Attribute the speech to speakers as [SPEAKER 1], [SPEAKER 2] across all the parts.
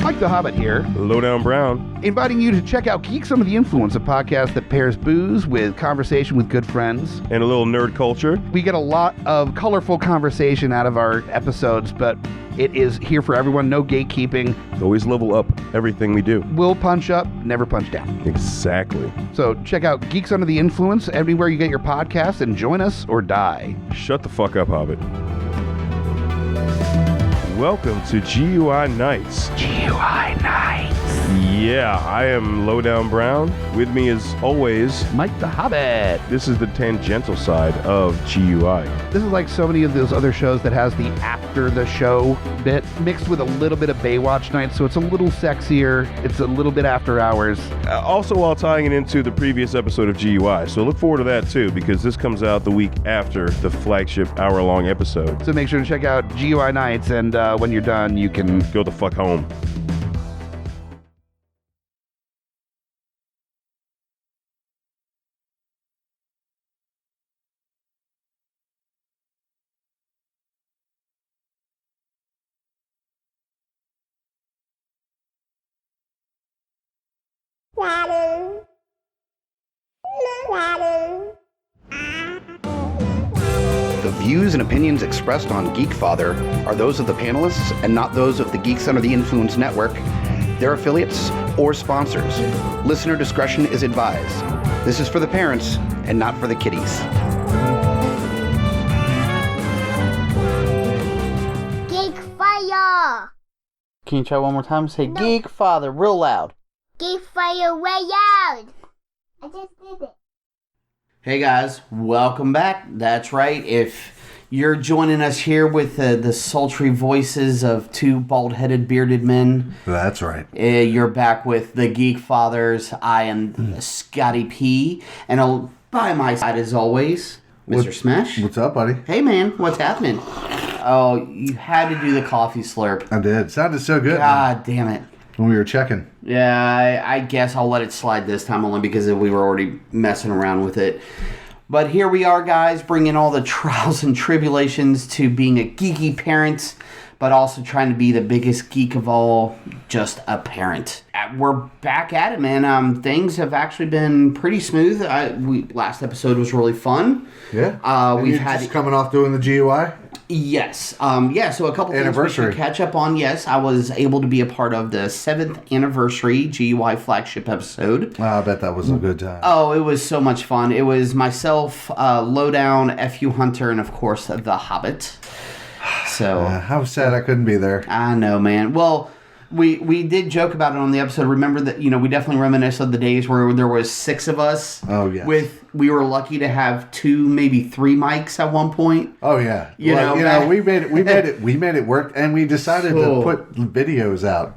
[SPEAKER 1] Mike the Hobbit here,
[SPEAKER 2] Lowdown Brown,
[SPEAKER 1] inviting you to check out Geeks Under the Influence, a podcast that pairs booze with conversation with good friends.
[SPEAKER 2] and a little nerd culture.
[SPEAKER 1] We get a lot of colorful conversation out of our episodes, but it is here for everyone, no gatekeeping.
[SPEAKER 2] Always level up everything we do.
[SPEAKER 1] We'll punch up, never punch down.
[SPEAKER 2] Exactly.
[SPEAKER 1] So check out Geeks Under the Influence anywhere you get your podcasts and join us or die.
[SPEAKER 2] Shut the fuck up, Hobbit. Welcome to GUI Nights.
[SPEAKER 1] GUI Nights.
[SPEAKER 2] Yeah, I am Lowdown Brown. With me as always,
[SPEAKER 1] Mike the Hobbit.
[SPEAKER 2] this is the tangential side of GUI.
[SPEAKER 1] This is like so many of those other shows that has the after the show bit mixed with a little bit of Baywatch Nights, so it's a little sexier. It's a little bit after hours.
[SPEAKER 2] Also while tying it into the previous episode of GUI. So look forward to that too, because this comes out the week after the flagship hour-long episode.
[SPEAKER 1] So make sure to check out GUI Nights, and when you're done, you can
[SPEAKER 2] Go the fuck home.
[SPEAKER 1] The views and opinions expressed on Geekfather are those of the panelists and not those of the Geeks Under the Influence Network, their affiliates, or sponsors. Listener discretion is advised. This is for the parents and not for the kiddies.
[SPEAKER 3] Geekfire!
[SPEAKER 4] Can you try one more time? Say Geekfather real loud.
[SPEAKER 3] Geekfire way out! I just did it.
[SPEAKER 4] Hey guys, welcome back. That's right. If you're joining us here with the sultry voices of two bald-headed bearded men,
[SPEAKER 5] That's right.
[SPEAKER 4] you're back with the Geekfathers. I am Scotty P. And by my side, as always, Mr. Smash.
[SPEAKER 5] What's up, buddy?
[SPEAKER 4] Hey man, what's happening? Oh, you had to do the coffee slurp.
[SPEAKER 5] I did. Sounded so good
[SPEAKER 4] God damn it.
[SPEAKER 5] when we were checking.
[SPEAKER 4] Yeah, I guess I'll let it slide this time only because we were already messing around with it. But here we are, guys, bringing all the trials and tribulations to being a geeky parent, but also trying to be the biggest geek of all, just a parent. We're back at it, man. Things have actually been pretty smooth. Last episode was really fun.
[SPEAKER 5] Yeah. And
[SPEAKER 4] We've
[SPEAKER 5] you're
[SPEAKER 4] had
[SPEAKER 5] just coming off doing the GUI.
[SPEAKER 4] Yes. So a couple things we
[SPEAKER 5] Anniversary.
[SPEAKER 4] should catch up on. Yes, I was able to be a part of the 7th anniversary GUI flagship episode.
[SPEAKER 5] I bet that was a good time.
[SPEAKER 4] Oh, it was so much fun. It was myself, Lowdown, FU Hunter, and of course, The Hobbit. So
[SPEAKER 5] How sad I couldn't be there.
[SPEAKER 4] I know, man. Well, we did joke about it on the episode. Remember that, we definitely reminisce of the days where there was 6 of us.
[SPEAKER 5] Oh, yes.
[SPEAKER 4] We were lucky to have 2, maybe 3 mics at one point.
[SPEAKER 5] Oh yeah.
[SPEAKER 4] You know,
[SPEAKER 5] we made it work, and we decided to put videos out.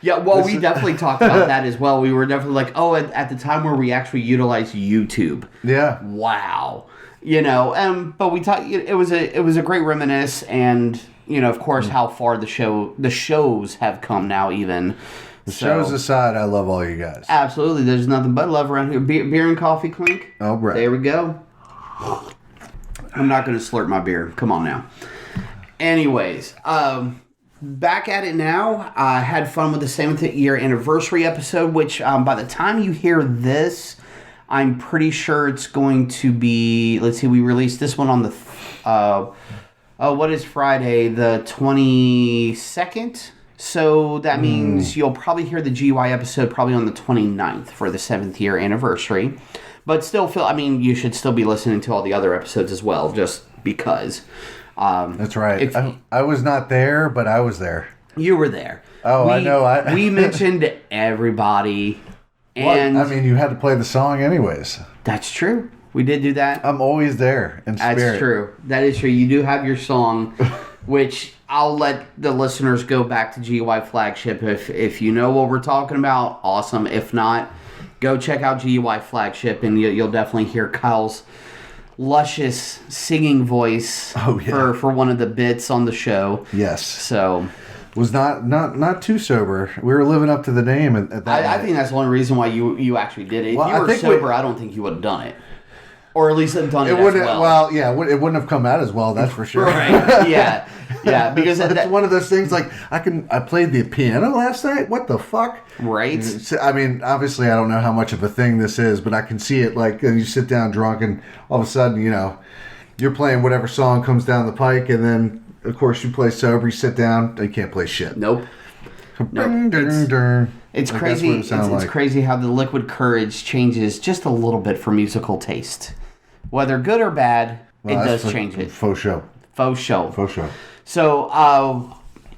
[SPEAKER 4] Yeah, well, we definitely talked about that as well. We were definitely like, at the time where we actually utilized YouTube.
[SPEAKER 5] Yeah.
[SPEAKER 4] Wow. But we talked. It was a great reminisce, and of course, how far the shows have come now. Even
[SPEAKER 5] Shows aside, I love all you guys.
[SPEAKER 4] Absolutely, there's nothing but love around here. Beer and coffee clink.
[SPEAKER 5] Oh, right.
[SPEAKER 4] There we go. I'm not going to slurp my beer. Come on now. Anyways, back at it now. I had fun with the 7th year anniversary episode, which by the time you hear this, I'm pretty sure it's going to be, let's see, we released this one on the, what is Friday? The 22nd? So that means you'll probably hear the GUI episode probably on the 29th for the 7th year anniversary. But still, you should still be listening to all the other episodes as well, just because.
[SPEAKER 5] That's right. I was not there, but I was there.
[SPEAKER 4] You were there.
[SPEAKER 5] Oh, I know.
[SPEAKER 4] We mentioned everybody. And
[SPEAKER 5] you had to play the song anyways.
[SPEAKER 4] That's true. We did do that.
[SPEAKER 5] I'm always there in spirit.
[SPEAKER 4] That's true. That is true. You do have your song, which I'll let the listeners go back to GUI Flagship. If you know what we're talking about, awesome. If not, go check out GUI Flagship, and you'll definitely hear Kyle's luscious singing voice for one of the bits on the show.
[SPEAKER 5] Yes.
[SPEAKER 4] So
[SPEAKER 5] was not too sober. We were living up to the name at that.
[SPEAKER 4] I think that's the only reason why you actually did it. If
[SPEAKER 5] Well,
[SPEAKER 4] you were sober, I don't think you would have done it. Or at least done it
[SPEAKER 5] It
[SPEAKER 4] as
[SPEAKER 5] wouldn't.
[SPEAKER 4] well.
[SPEAKER 5] It wouldn't have come out as well. That's for sure.
[SPEAKER 4] Right. Yeah. Yeah. Because
[SPEAKER 5] It's one of those things. Like I played the piano last night. What the fuck?
[SPEAKER 4] Right.
[SPEAKER 5] I mean, obviously, I don't know how much of a thing this is, but I can see it. Like, and you sit down drunk, and all of a sudden, you're playing whatever song comes down the pike, and then, of course, you play sober. You sit down. You can't play shit.
[SPEAKER 4] Nope. It's
[SPEAKER 5] Like,
[SPEAKER 4] crazy.
[SPEAKER 5] that's what it sounds
[SPEAKER 4] It's
[SPEAKER 5] like.
[SPEAKER 4] crazy how the liquid courage changes just a little bit for musical taste, whether good or bad.
[SPEAKER 5] Well,
[SPEAKER 4] it
[SPEAKER 5] that's
[SPEAKER 4] does change it.
[SPEAKER 5] Faux show.
[SPEAKER 4] Faux show.
[SPEAKER 5] Faux show.
[SPEAKER 4] So,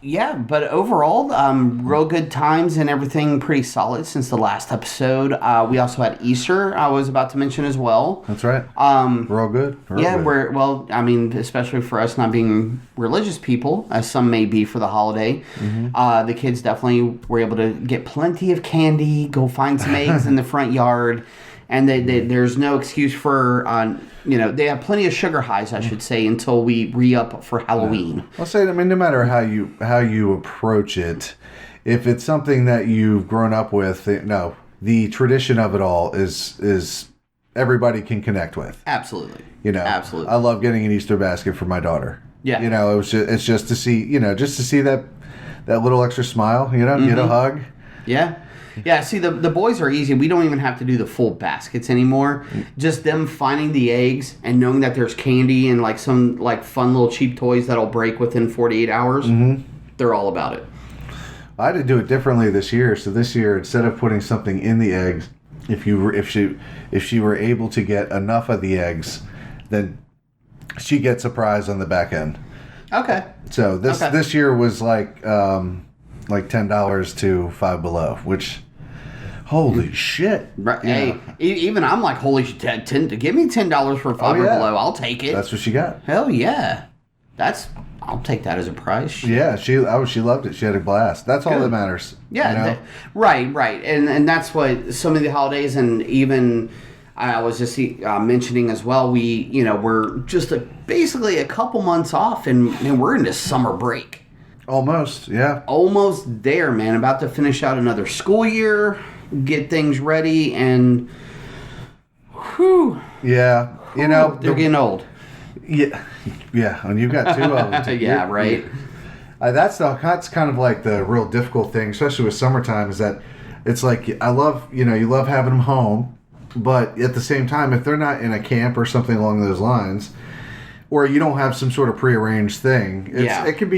[SPEAKER 4] yeah, but overall, real good times and everything pretty solid since the last episode. We also had Easter, I was about to mention as well.
[SPEAKER 5] That's right. We're all good.
[SPEAKER 4] Yeah, especially for us not being religious people, as some may be for the holiday, the kids definitely were able to get plenty of candy, go find some eggs in the front yard, and there's no excuse for, they have plenty of sugar highs, I should say, until we re-up for Halloween.
[SPEAKER 5] I'll say, I mean, no matter how you approach it, if it's something that you've grown up with, the tradition of it all is everybody can connect with.
[SPEAKER 4] Absolutely.
[SPEAKER 5] Absolutely. I love getting an Easter basket for my daughter.
[SPEAKER 4] Yeah.
[SPEAKER 5] It's just to see, that little extra smile, get a hug.
[SPEAKER 4] Yeah. Yeah, see, the boys are easy. We don't even have to do the full baskets anymore. Just them finding the eggs and knowing that there's candy and like some like fun little cheap toys that'll break within 48 hours. They're all about it.
[SPEAKER 5] I had to do it differently this year. So this year, instead of putting something in the eggs, if she were able to get enough of the eggs, then she gets a prize on the back end.
[SPEAKER 4] Okay.
[SPEAKER 5] So this year was like $10 to Five Below, which holy shit!
[SPEAKER 4] Right. Hey, even I'm like, holy shit! Give me $10 for Five or Below. I'll take it.
[SPEAKER 5] That's what she got.
[SPEAKER 4] Hell yeah! I'll take that as a prize.
[SPEAKER 5] Yeah, she loved it. She had a blast. That's all that matters.
[SPEAKER 4] Yeah, right, and that's what some of the holidays, and even I was just mentioning as well. We're just basically a couple months off, and we're into summer break.
[SPEAKER 5] Almost, yeah.
[SPEAKER 4] Almost there, man. About to finish out another school year, get things ready, and whew.
[SPEAKER 5] Yeah,
[SPEAKER 4] they're getting old.
[SPEAKER 5] Yeah, and you've got two of them. Too.
[SPEAKER 4] Yeah, right.
[SPEAKER 5] That's kind of like the real difficult thing, especially with summertime, is that it's like you love having them home, but at the same time, if they're not in a camp or something along those lines, or you don't have some sort of prearranged thing, it can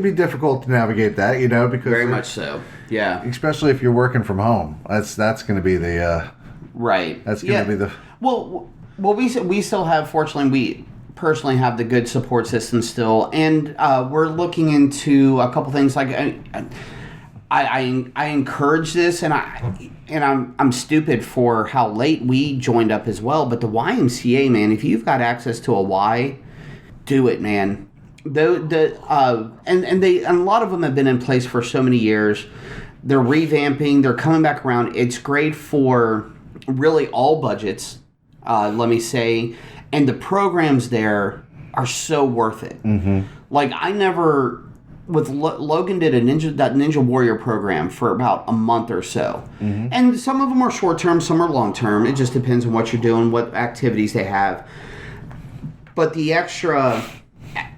[SPEAKER 5] be difficult to navigate that, because
[SPEAKER 4] very much so. Yeah,
[SPEAKER 5] especially if you're working from home. That's going to be the
[SPEAKER 4] right.
[SPEAKER 5] That's going to be the
[SPEAKER 4] well. We still have, fortunately, we personally have the good support system still, and we're looking into a couple things. Like I encourage this, and I'm stupid for how late we joined up as well. But the YMCA, man, if you've got access to a Y, do it, man. And a lot of them have been in place for so many years. They're revamping. They're coming back around. It's great for really all budgets. Let me say, and the programs there are so worth it. Like Logan did that Ninja Warrior program for about a month or so, and some of them are short term, some are long term. It just depends on what you're doing, what activities they have. But the extra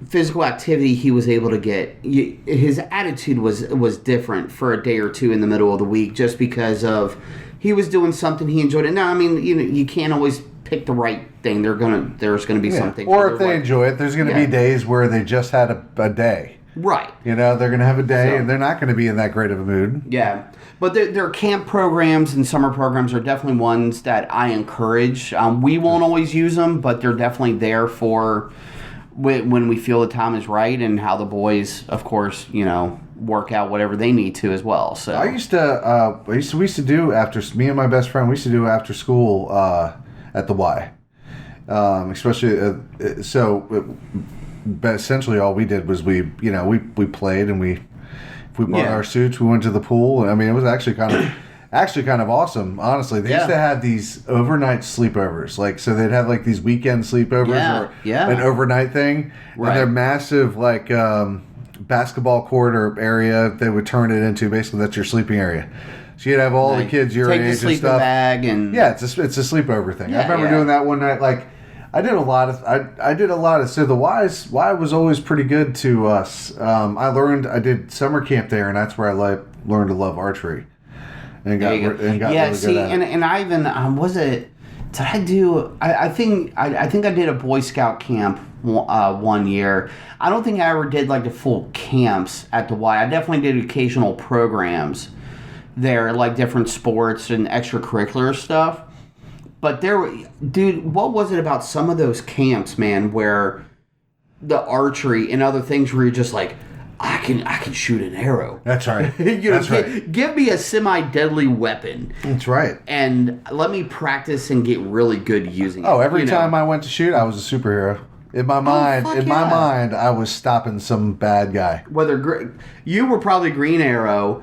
[SPEAKER 4] physical activity he was able to get, his attitude was different for a day or two in the middle of the week, just because of he was doing something he enjoyed. And now, I mean, you can't always pick the right thing. There's gonna be something.
[SPEAKER 5] Or if they enjoy it, there's gonna be days where they just had a day.
[SPEAKER 4] Right.
[SPEAKER 5] They're gonna have a day, and they're not gonna be in that great of a mood.
[SPEAKER 4] Yeah. But their camp programs and summer programs are definitely ones that I encourage. We won't always use them, but they're definitely there for when we feel the time is right, and how the boys, of course, work out whatever they need to as well. So
[SPEAKER 5] we used to do me and my best friend, we used to do after school at the Y, especially but essentially all we did was we played, and if we bought our suits, we went to the pool. I mean, it was actually kind of awesome, honestly. They used to have these overnight sleepovers, so they'd have like these weekend sleepovers or an overnight thing, and their massive basketball court or area, they would turn it into basically that's your sleeping area. So you'd have all the kids your
[SPEAKER 4] Take
[SPEAKER 5] age
[SPEAKER 4] the
[SPEAKER 5] and
[SPEAKER 4] sleeping
[SPEAKER 5] stuff.
[SPEAKER 4] bag and
[SPEAKER 5] Yeah, it's a sleepover thing.
[SPEAKER 4] Yeah,
[SPEAKER 5] I remember
[SPEAKER 4] yeah.
[SPEAKER 5] doing that one night. Like, I did a lot of. So the Y was always pretty good to us. I did summer camp there, and that's where I learned to love archery, and got really good at it.
[SPEAKER 4] And I even was it. Did I do? I think I did a Boy Scout camp 1 year. I don't think I ever did like the full camps at the Y. I definitely did occasional programs there, like different sports and extracurricular stuff. But dude, what was it about some of those camps, man, where the archery and other things where you're just like, I can shoot an arrow.
[SPEAKER 5] That's right.
[SPEAKER 4] Right. Give me a semi-deadly weapon.
[SPEAKER 5] That's right.
[SPEAKER 4] And let me practice and get really good using it.
[SPEAKER 5] Oh, every time I went to shoot, I was a superhero. In my mind, my mind, I was stopping some bad guy.
[SPEAKER 4] You were probably Green Arrow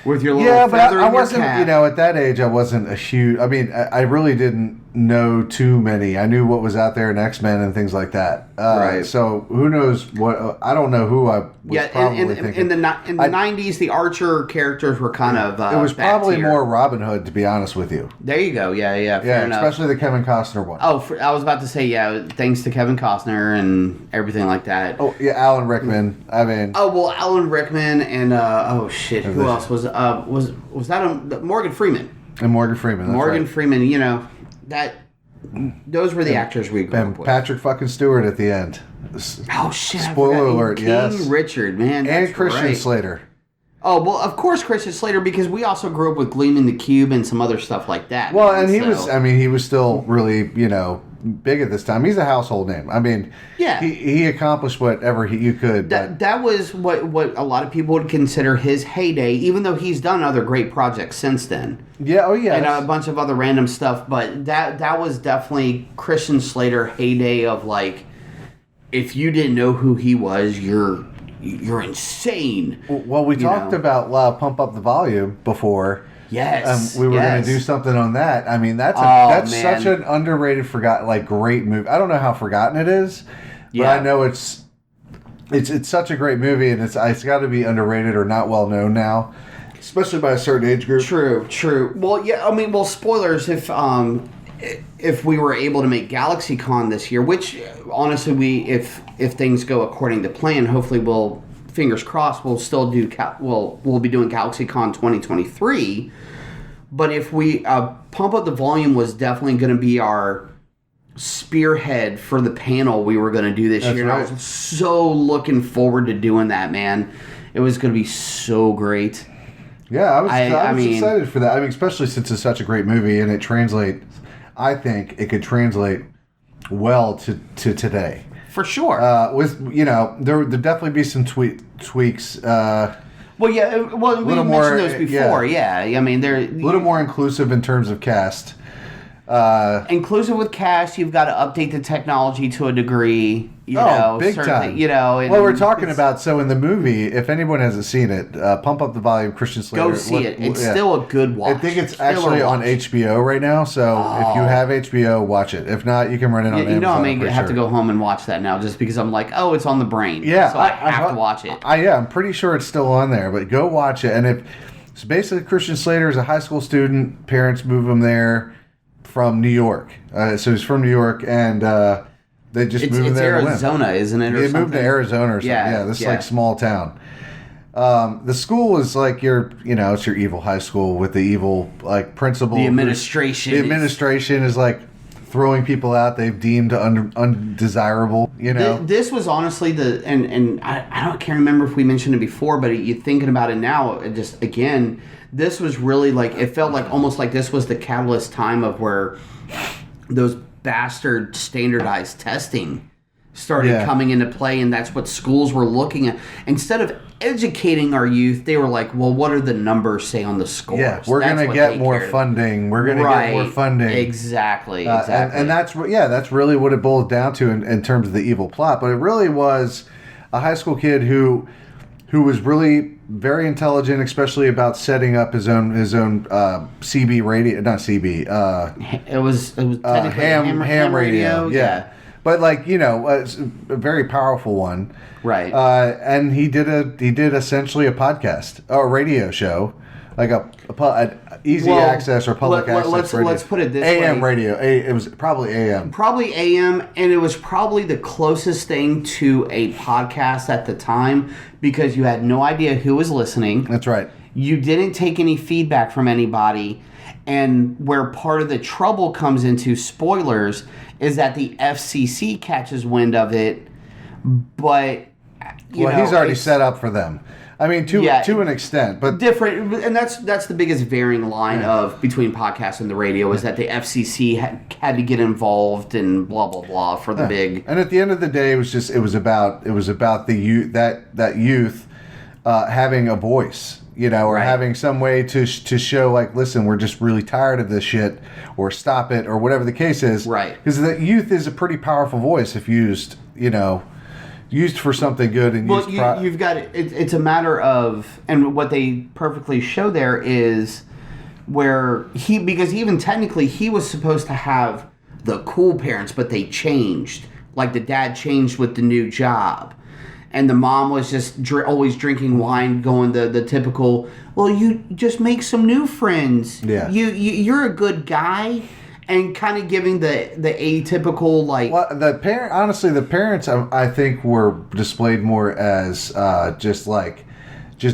[SPEAKER 4] with your little feather
[SPEAKER 5] I
[SPEAKER 4] in your
[SPEAKER 5] wasn't.
[SPEAKER 4] cap.
[SPEAKER 5] At that age, I wasn't a huge. I mean, I really didn't know too many. I knew what was out there in X-Men and things like that.
[SPEAKER 4] Right.
[SPEAKER 5] So who knows what? I don't know who I was probably thinking.
[SPEAKER 4] In the 90s, the Archer characters were kind of.
[SPEAKER 5] It was probably
[SPEAKER 4] tier.
[SPEAKER 5] more Robin Hood, to be honest with you.
[SPEAKER 4] There you go. Yeah. Fair enough.
[SPEAKER 5] Especially the Kevin Costner one.
[SPEAKER 4] Oh, I was about to say, thanks to Kevin Costner and everything like that.
[SPEAKER 5] Oh yeah, Alan Rickman. I mean.
[SPEAKER 4] Oh well, Alan Rickman and who else was that? Morgan Freeman.
[SPEAKER 5] And Morgan Freeman. That's
[SPEAKER 4] Morgan
[SPEAKER 5] right.
[SPEAKER 4] Freeman. Those were the actors we grew up
[SPEAKER 5] And
[SPEAKER 4] with.
[SPEAKER 5] Patrick fucking Stewart at the end.
[SPEAKER 4] Oh shit!
[SPEAKER 5] Spoiler alert!
[SPEAKER 4] King
[SPEAKER 5] Yes.
[SPEAKER 4] Richard, man,
[SPEAKER 5] And Christian
[SPEAKER 4] right.
[SPEAKER 5] Slater.
[SPEAKER 4] Oh well, of course Christian Slater, because we also grew up with Gleaming the Cube and some other stuff like that.
[SPEAKER 5] Well,
[SPEAKER 4] man,
[SPEAKER 5] and he was still really, big at this time. He's a household name. I mean,
[SPEAKER 4] Yeah.
[SPEAKER 5] he accomplished whatever you could.
[SPEAKER 4] That was what a lot of people would consider his heyday, even though he's done other great projects since then.
[SPEAKER 5] Yeah, oh yeah.
[SPEAKER 4] And a bunch of other random stuff, but that was definitely Christian Slater heyday of like, if you didn't know who he was, you're insane.
[SPEAKER 5] Well, we talked about Pump Up the Volume before.
[SPEAKER 4] Yes,
[SPEAKER 5] we were going to do something on that. I mean, that's such an underrated, great movie. I don't know how forgotten it is, but I know it's such a great movie, and it's got to be underrated or not well known now, especially by a certain age group.
[SPEAKER 4] True. Well, yeah. I mean, spoilers if we were able to make GalaxyCon this year, which honestly if things go according to plan, hopefully fingers crossed, we'll still do. We'll be doing GalaxyCon 2023. But if we Pump Up the Volume was definitely going to be our spearhead for the panel we were going to do this year.
[SPEAKER 5] Right.
[SPEAKER 4] And I was so looking forward to doing that, man. It was going to be so great.
[SPEAKER 5] Yeah, I was excited for that. I mean, especially since it's such a great movie and it translates. I think it could translate well to today.
[SPEAKER 4] For sure.
[SPEAKER 5] There would definitely be some tweaks.
[SPEAKER 4] We mentioned those before. Yeah. I mean, they're
[SPEAKER 5] a little more inclusive in terms of cast.
[SPEAKER 4] Inclusive with cast. You've got to update the technology to a degree.
[SPEAKER 5] Big time.
[SPEAKER 4] And
[SPEAKER 5] we're talking about, so in the movie, if anyone hasn't seen it, Pump Up the Volume, Christian Slater.
[SPEAKER 4] Go see it. It's still a good watch.
[SPEAKER 5] I think it's actually on HBO right now, so if you have HBO, watch it. If not, you can rent it on Amazon.
[SPEAKER 4] I may have to go home and watch that now just because I'm like, it's on the brain.
[SPEAKER 5] Yeah.
[SPEAKER 4] So I have to watch it.
[SPEAKER 5] I'm pretty sure it's still on there, but go watch it. And so basically Christian Slater is a high school student. Parents move him there from New York. So he's from New York, and they just moved him there.
[SPEAKER 4] It's Arizona, isn't it?
[SPEAKER 5] They moved to Arizona or something. Yeah, this is small town. The school is like it's your evil high school with the evil principal.
[SPEAKER 4] The administration.
[SPEAKER 5] The administration is like throwing people out they've deemed undesirable.
[SPEAKER 4] This was honestly and I can't remember if we mentioned it before, but you thinking about it now, just again, this was really it felt like almost like this was the catalyst time of where those bastard standardized testing started coming into play, and that's what schools were looking at. Instead of educating our youth, they were like, well, what are the numbers say on the scores?
[SPEAKER 5] Yeah, we're going to get more funding. We're going to get more funding.
[SPEAKER 4] Exactly.
[SPEAKER 5] And that's really what it boiled down to in terms of the evil plot. But it really was a high school kid who was really very intelligent, especially about setting up his own CB radio, not CB.
[SPEAKER 4] It was technically
[SPEAKER 5] ham radio. Yeah. but like it's a very powerful one,
[SPEAKER 4] Right.
[SPEAKER 5] And he did essentially a podcast, or a radio show, like an easy access or public access radio.
[SPEAKER 4] Let's put it this way.
[SPEAKER 5] AM radio. It was probably AM.
[SPEAKER 4] Probably AM, and it was probably the closest thing to a podcast at the time because you had no idea who was listening.
[SPEAKER 5] That's right.
[SPEAKER 4] You didn't take any feedback from anybody, and where part of the trouble comes into, spoilers, is that the FCC catches wind of it, but
[SPEAKER 5] He's already set up for them. I mean, to an extent, but
[SPEAKER 4] different, and that's the biggest varying line of between podcasts and the radio is that the FCC had to get involved and blah blah blah for the big.
[SPEAKER 5] And at the end of the day, it was about the youth that youth having a voice, or
[SPEAKER 4] Right.
[SPEAKER 5] having some way to show like, listen, we're just really tired of this shit, or stop it, or whatever the case is.
[SPEAKER 4] Right.
[SPEAKER 5] Because the youth is a pretty powerful voice if used, used for something good and used.
[SPEAKER 4] You've got it. It's a matter of, and what they perfectly show there is where because even technically he was supposed to have the cool parents, but they changed. Like the dad changed with the new job, and the mom was just always drinking wine, going the typical. Well, you just make some new friends.
[SPEAKER 5] Yeah.
[SPEAKER 4] You're a good guy. And kind of giving the atypical, like...
[SPEAKER 5] Well, the parents, I think, were displayed more as just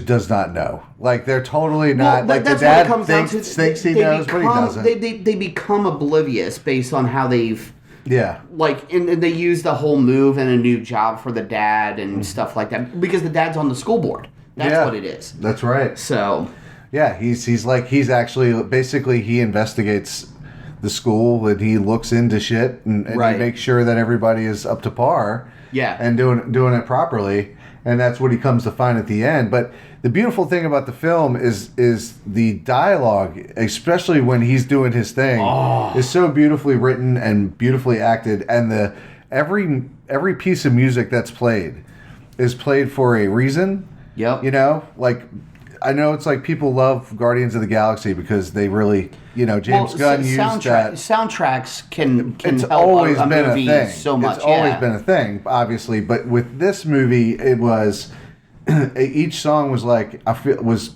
[SPEAKER 5] does not know. Like, they're totally not...
[SPEAKER 4] Well,
[SPEAKER 5] like,
[SPEAKER 4] that's
[SPEAKER 5] the dad
[SPEAKER 4] what it comes down to.
[SPEAKER 5] thinks he knows, but he doesn't.
[SPEAKER 4] They become oblivious based on how they've...
[SPEAKER 5] Yeah.
[SPEAKER 4] Like, and they use the whole move and a new job for the dad and stuff like that. Because the dad's on the school board. That's what it is.
[SPEAKER 5] That's right.
[SPEAKER 4] So...
[SPEAKER 5] Yeah, he's actually... Basically, he investigates the school, and he looks into shit and he makes sure that everybody is up to par.
[SPEAKER 4] Yeah.
[SPEAKER 5] And doing it properly, and that's what he comes to find at the end. But the beautiful thing about the film is the dialogue, especially when he's doing his thing, is so beautifully written and beautifully acted, and every piece of music that's played is played for a reason.
[SPEAKER 4] Yep.
[SPEAKER 5] Like, I know it's like people love Guardians of the Galaxy because they really, James Gunn used that.
[SPEAKER 4] Soundtracks can
[SPEAKER 5] It's
[SPEAKER 4] help
[SPEAKER 5] always
[SPEAKER 4] a
[SPEAKER 5] been
[SPEAKER 4] movie
[SPEAKER 5] a thing.
[SPEAKER 4] so much.
[SPEAKER 5] It's always been a thing, obviously. But with this movie, it was each song was was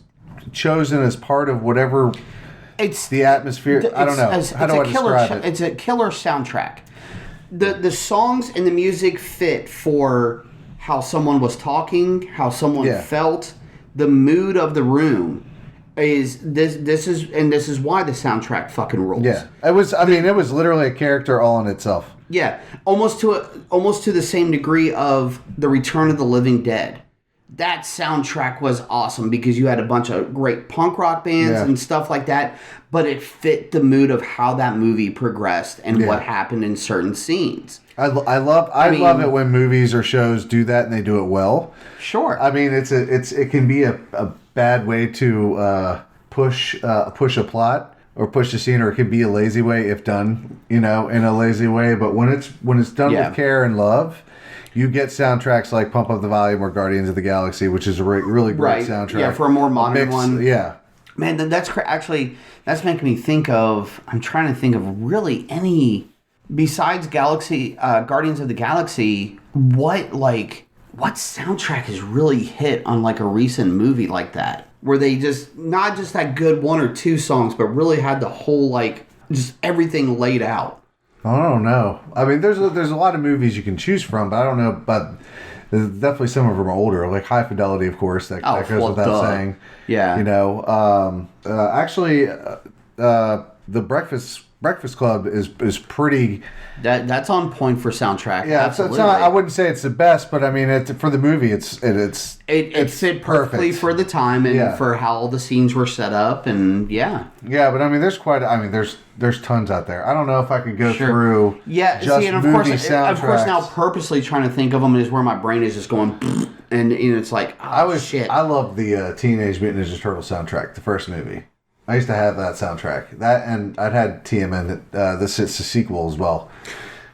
[SPEAKER 5] chosen as part of whatever the atmosphere. I don't know. How do I describe it?
[SPEAKER 4] It's a killer soundtrack. The songs and the music fit for how someone was talking, how someone felt. The mood of the room is this is why the soundtrack fucking rules.
[SPEAKER 5] Yeah, it was. I mean, it was literally a character all in itself.
[SPEAKER 4] Yeah, almost to the same degree of the Return of the Living Dead. That soundtrack was awesome because you had a bunch of great punk rock bands and stuff like that, but it fit the mood of how that movie progressed and what happened in certain scenes.
[SPEAKER 5] I love it when movies or shows do that and they do it well.
[SPEAKER 4] Sure.
[SPEAKER 5] I mean, it can be a bad way to push a plot or push the scene, or it can be a lazy way if done, in a lazy way. But when it's done with care and love, you get soundtracks like Pump Up the Volume or Guardians of the Galaxy, which is a really great soundtrack.
[SPEAKER 4] Yeah, for a more modern one.
[SPEAKER 5] Yeah.
[SPEAKER 4] Man, that's that's making me think of. I'm trying to think of really any besides Guardians of the Galaxy. What soundtrack has really hit on like a recent movie like that, where they just not just that good one or two songs, but really had the whole just everything laid out.
[SPEAKER 5] I don't know. I mean, there's a lot of movies you can choose from, but I don't know. But definitely some of them are older, like High Fidelity, of course. That goes without saying.
[SPEAKER 4] Yeah.
[SPEAKER 5] Actually, the Breakfast Club is pretty.
[SPEAKER 4] That's on point for soundtrack.
[SPEAKER 5] Yeah,
[SPEAKER 4] absolutely.
[SPEAKER 5] I wouldn't say it's the best, but I mean, for the movie, it
[SPEAKER 4] fit perfectly for the time and for how all the scenes were set up, and
[SPEAKER 5] Yeah, but I mean, there's tons out there. I don't know if I could go through.
[SPEAKER 4] Yeah,
[SPEAKER 5] just
[SPEAKER 4] and of
[SPEAKER 5] movie
[SPEAKER 4] course,
[SPEAKER 5] soundtracks.
[SPEAKER 4] now purposely trying to think of them is where my brain is just going, and it's like, shit.
[SPEAKER 5] I love the Teenage Mutant Ninja Turtle soundtrack, the first movie. I used to have that soundtrack. That, and I'd had TMN. This is a sequel as well.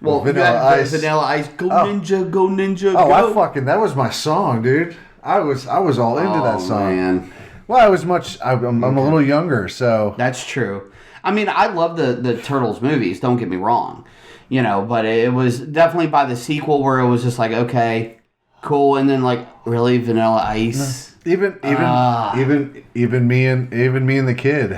[SPEAKER 4] Well, Vanilla Ice, go Ninja, go Ninja, go.
[SPEAKER 5] Oh, that was my song, dude. I was all into that song.
[SPEAKER 4] Man.
[SPEAKER 5] Well, I'm a little younger, so.
[SPEAKER 4] That's true. I mean, I love the Turtles movies, don't get me wrong. You know, but it was definitely by the sequel where it was just like, okay, cool, and then like, really, Vanilla Ice.
[SPEAKER 5] Even me and the kid,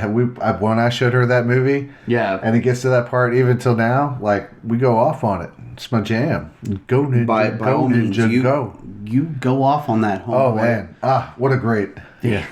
[SPEAKER 5] when I showed her that movie,
[SPEAKER 4] Yeah.
[SPEAKER 5] and it gets to that part, even till now, like we go off on it. It's my jam. Go Ninja,
[SPEAKER 4] By
[SPEAKER 5] go
[SPEAKER 4] all means,
[SPEAKER 5] Ninja, go.
[SPEAKER 4] You go off on that, homeboy.
[SPEAKER 5] Oh man, what a great, yeah.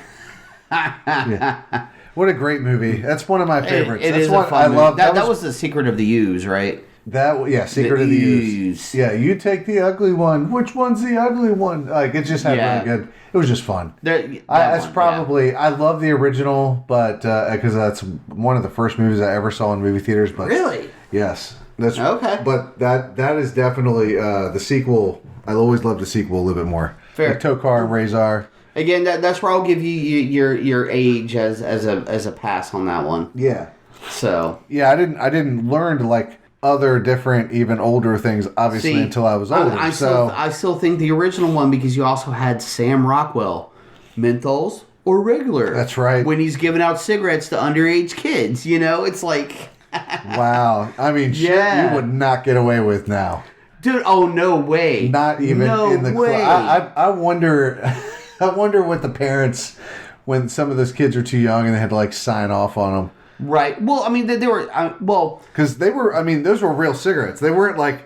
[SPEAKER 5] What a great movie. That's one of my favorites.
[SPEAKER 4] It
[SPEAKER 5] That's
[SPEAKER 4] is
[SPEAKER 5] what
[SPEAKER 4] a fun
[SPEAKER 5] I
[SPEAKER 4] movie.
[SPEAKER 5] love.
[SPEAKER 4] That was The Secret of the Ooze, right?
[SPEAKER 5] Secret of the Ooze. Yeah, you take the ugly one. Which one's the ugly one? Like, it just had really good. It was just fun. I love the original, but because that's one of the first movies I ever saw in movie theaters. But
[SPEAKER 4] really,
[SPEAKER 5] yes, that's
[SPEAKER 4] okay.
[SPEAKER 5] But that is definitely the sequel. I always loved the sequel a little bit more.
[SPEAKER 4] Fair.
[SPEAKER 5] Like Tokar and Razor.
[SPEAKER 4] Again, that's where I'll give you your age as a pass on that one.
[SPEAKER 5] Yeah.
[SPEAKER 4] So
[SPEAKER 5] yeah, I didn't learn to like other different, even older things, obviously, until I was older.
[SPEAKER 4] I still think the original one, because you also had Sam Rockwell, menthols or regular.
[SPEAKER 5] That's right.
[SPEAKER 4] When he's giving out cigarettes to underage kids, you know, it's like,
[SPEAKER 5] wow. I mean, shit, you would not get away with now,
[SPEAKER 4] dude. Oh, no way.
[SPEAKER 5] Not even in the
[SPEAKER 4] way.
[SPEAKER 5] I wonder. I wonder what the parents, when some of those kids are too young and they had to like sign off on them.
[SPEAKER 4] Right. Well, I mean, they were
[SPEAKER 5] because they were. I mean, those were real cigarettes. They weren't like.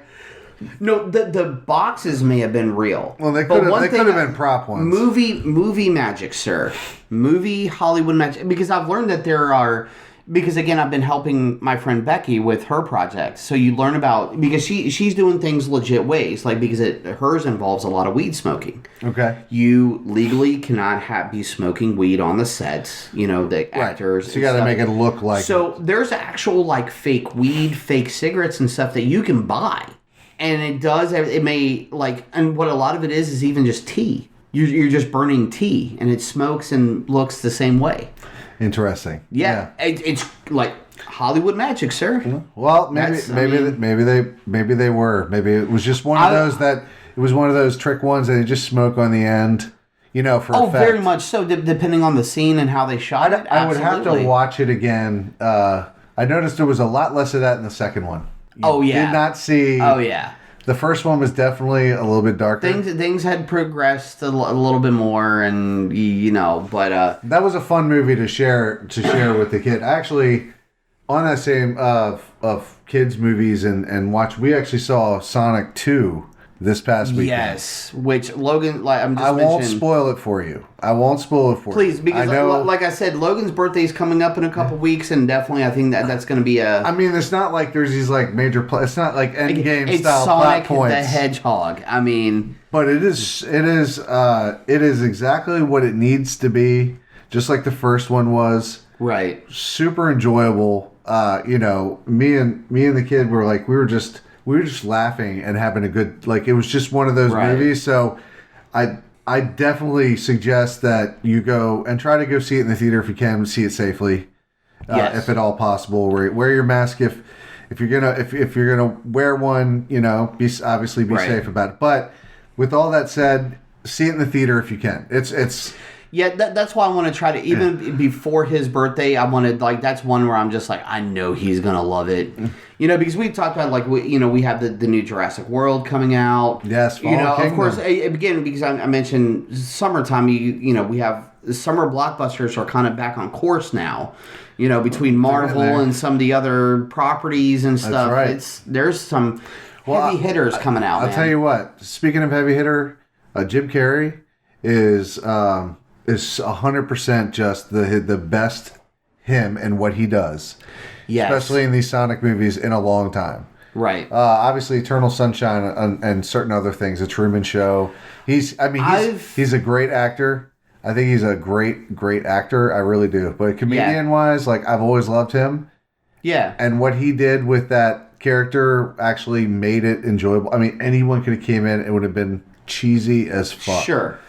[SPEAKER 4] No, the boxes may have been real.
[SPEAKER 5] Well, they could have been prop ones.
[SPEAKER 4] Movie magic, sir. Movie Hollywood magic. Because I've learned that there are. Because again, I've been helping my friend Becky with her project. So you learn about, because she's doing things legit ways, like because hers involves a lot of weed smoking.
[SPEAKER 5] Okay.
[SPEAKER 4] You legally cannot be smoking weed on the sets. You know, the actors.
[SPEAKER 5] So you got to make it look like.
[SPEAKER 4] So there's actual like fake weed, fake cigarettes and stuff that you can buy, and it may like, and what a lot of it is even just tea. You're just burning tea, and it smokes and looks the same way.
[SPEAKER 5] Interesting.
[SPEAKER 4] Yeah. It's like Hollywood magic, sir.
[SPEAKER 5] Well, maybe they were. Maybe it was just one of those that it was one of those trick ones that they just smoke on the end, you know, for effect.
[SPEAKER 4] Very much so. Depending on the scene and how they shot it.
[SPEAKER 5] I would have to watch it again. I noticed there was a lot less of that in the second one. You did not see.
[SPEAKER 4] Oh yeah.
[SPEAKER 5] The first one was definitely a little bit darker.
[SPEAKER 4] Things had progressed a little bit more, and you know, but
[SPEAKER 5] that was a fun movie to share with the kid. Actually, on that same of kids movies and watch, we actually saw Sonic 2 this past weekend.
[SPEAKER 4] Yes, which Logan, like
[SPEAKER 5] I won't spoil it for you.
[SPEAKER 4] Please, because like I said, Logan's birthday is coming up in a couple weeks, and definitely I think that's going to be a.
[SPEAKER 5] I mean, it's not like there's these like major. It's not like Endgame style
[SPEAKER 4] Sonic
[SPEAKER 5] plot points.
[SPEAKER 4] the Hedgehog. I mean,
[SPEAKER 5] but it is exactly what it needs to be, just like the first one was.
[SPEAKER 4] Right.
[SPEAKER 5] Super enjoyable. You know, me and the kid were like we were just laughing and having a good, like, it was just one of those movies. So I definitely suggest that you go and try to go see it in the theater if you can, see it safely, if at all possible. Wear your mask if you're gonna wear one. You know, be safe about it. But with all that said, see it in the theater if you can. It's.
[SPEAKER 4] Yeah, that's why I want to try to, even before his birthday, I wanted, like, that's one where I'm just like, I know he's going to love it. You know, because we talked about, like, we have the new Jurassic World coming out.
[SPEAKER 5] Yes,
[SPEAKER 4] Kingdom. Of course, again, because I mentioned summertime, we have the summer blockbusters are kind of back on course now. You know, between Marvel and some of the other properties and stuff.
[SPEAKER 5] That's right.
[SPEAKER 4] There's some heavy hitters coming out,
[SPEAKER 5] I'll tell you what, speaking of heavy hitter, Jim Carrey is 100% just the best him and what he does.
[SPEAKER 4] Yes.
[SPEAKER 5] Especially in these Sonic movies in a long time.
[SPEAKER 4] Right.
[SPEAKER 5] Obviously, Eternal Sunshine and certain other things. The Truman Show. He's a great actor. I think he's a great actor. I really do. But comedian-wise, like, I've always loved him.
[SPEAKER 4] Yeah.
[SPEAKER 5] And what he did with that character actually made it enjoyable. I mean, anyone could have came in, it would have been cheesy as fuck.
[SPEAKER 4] Sure.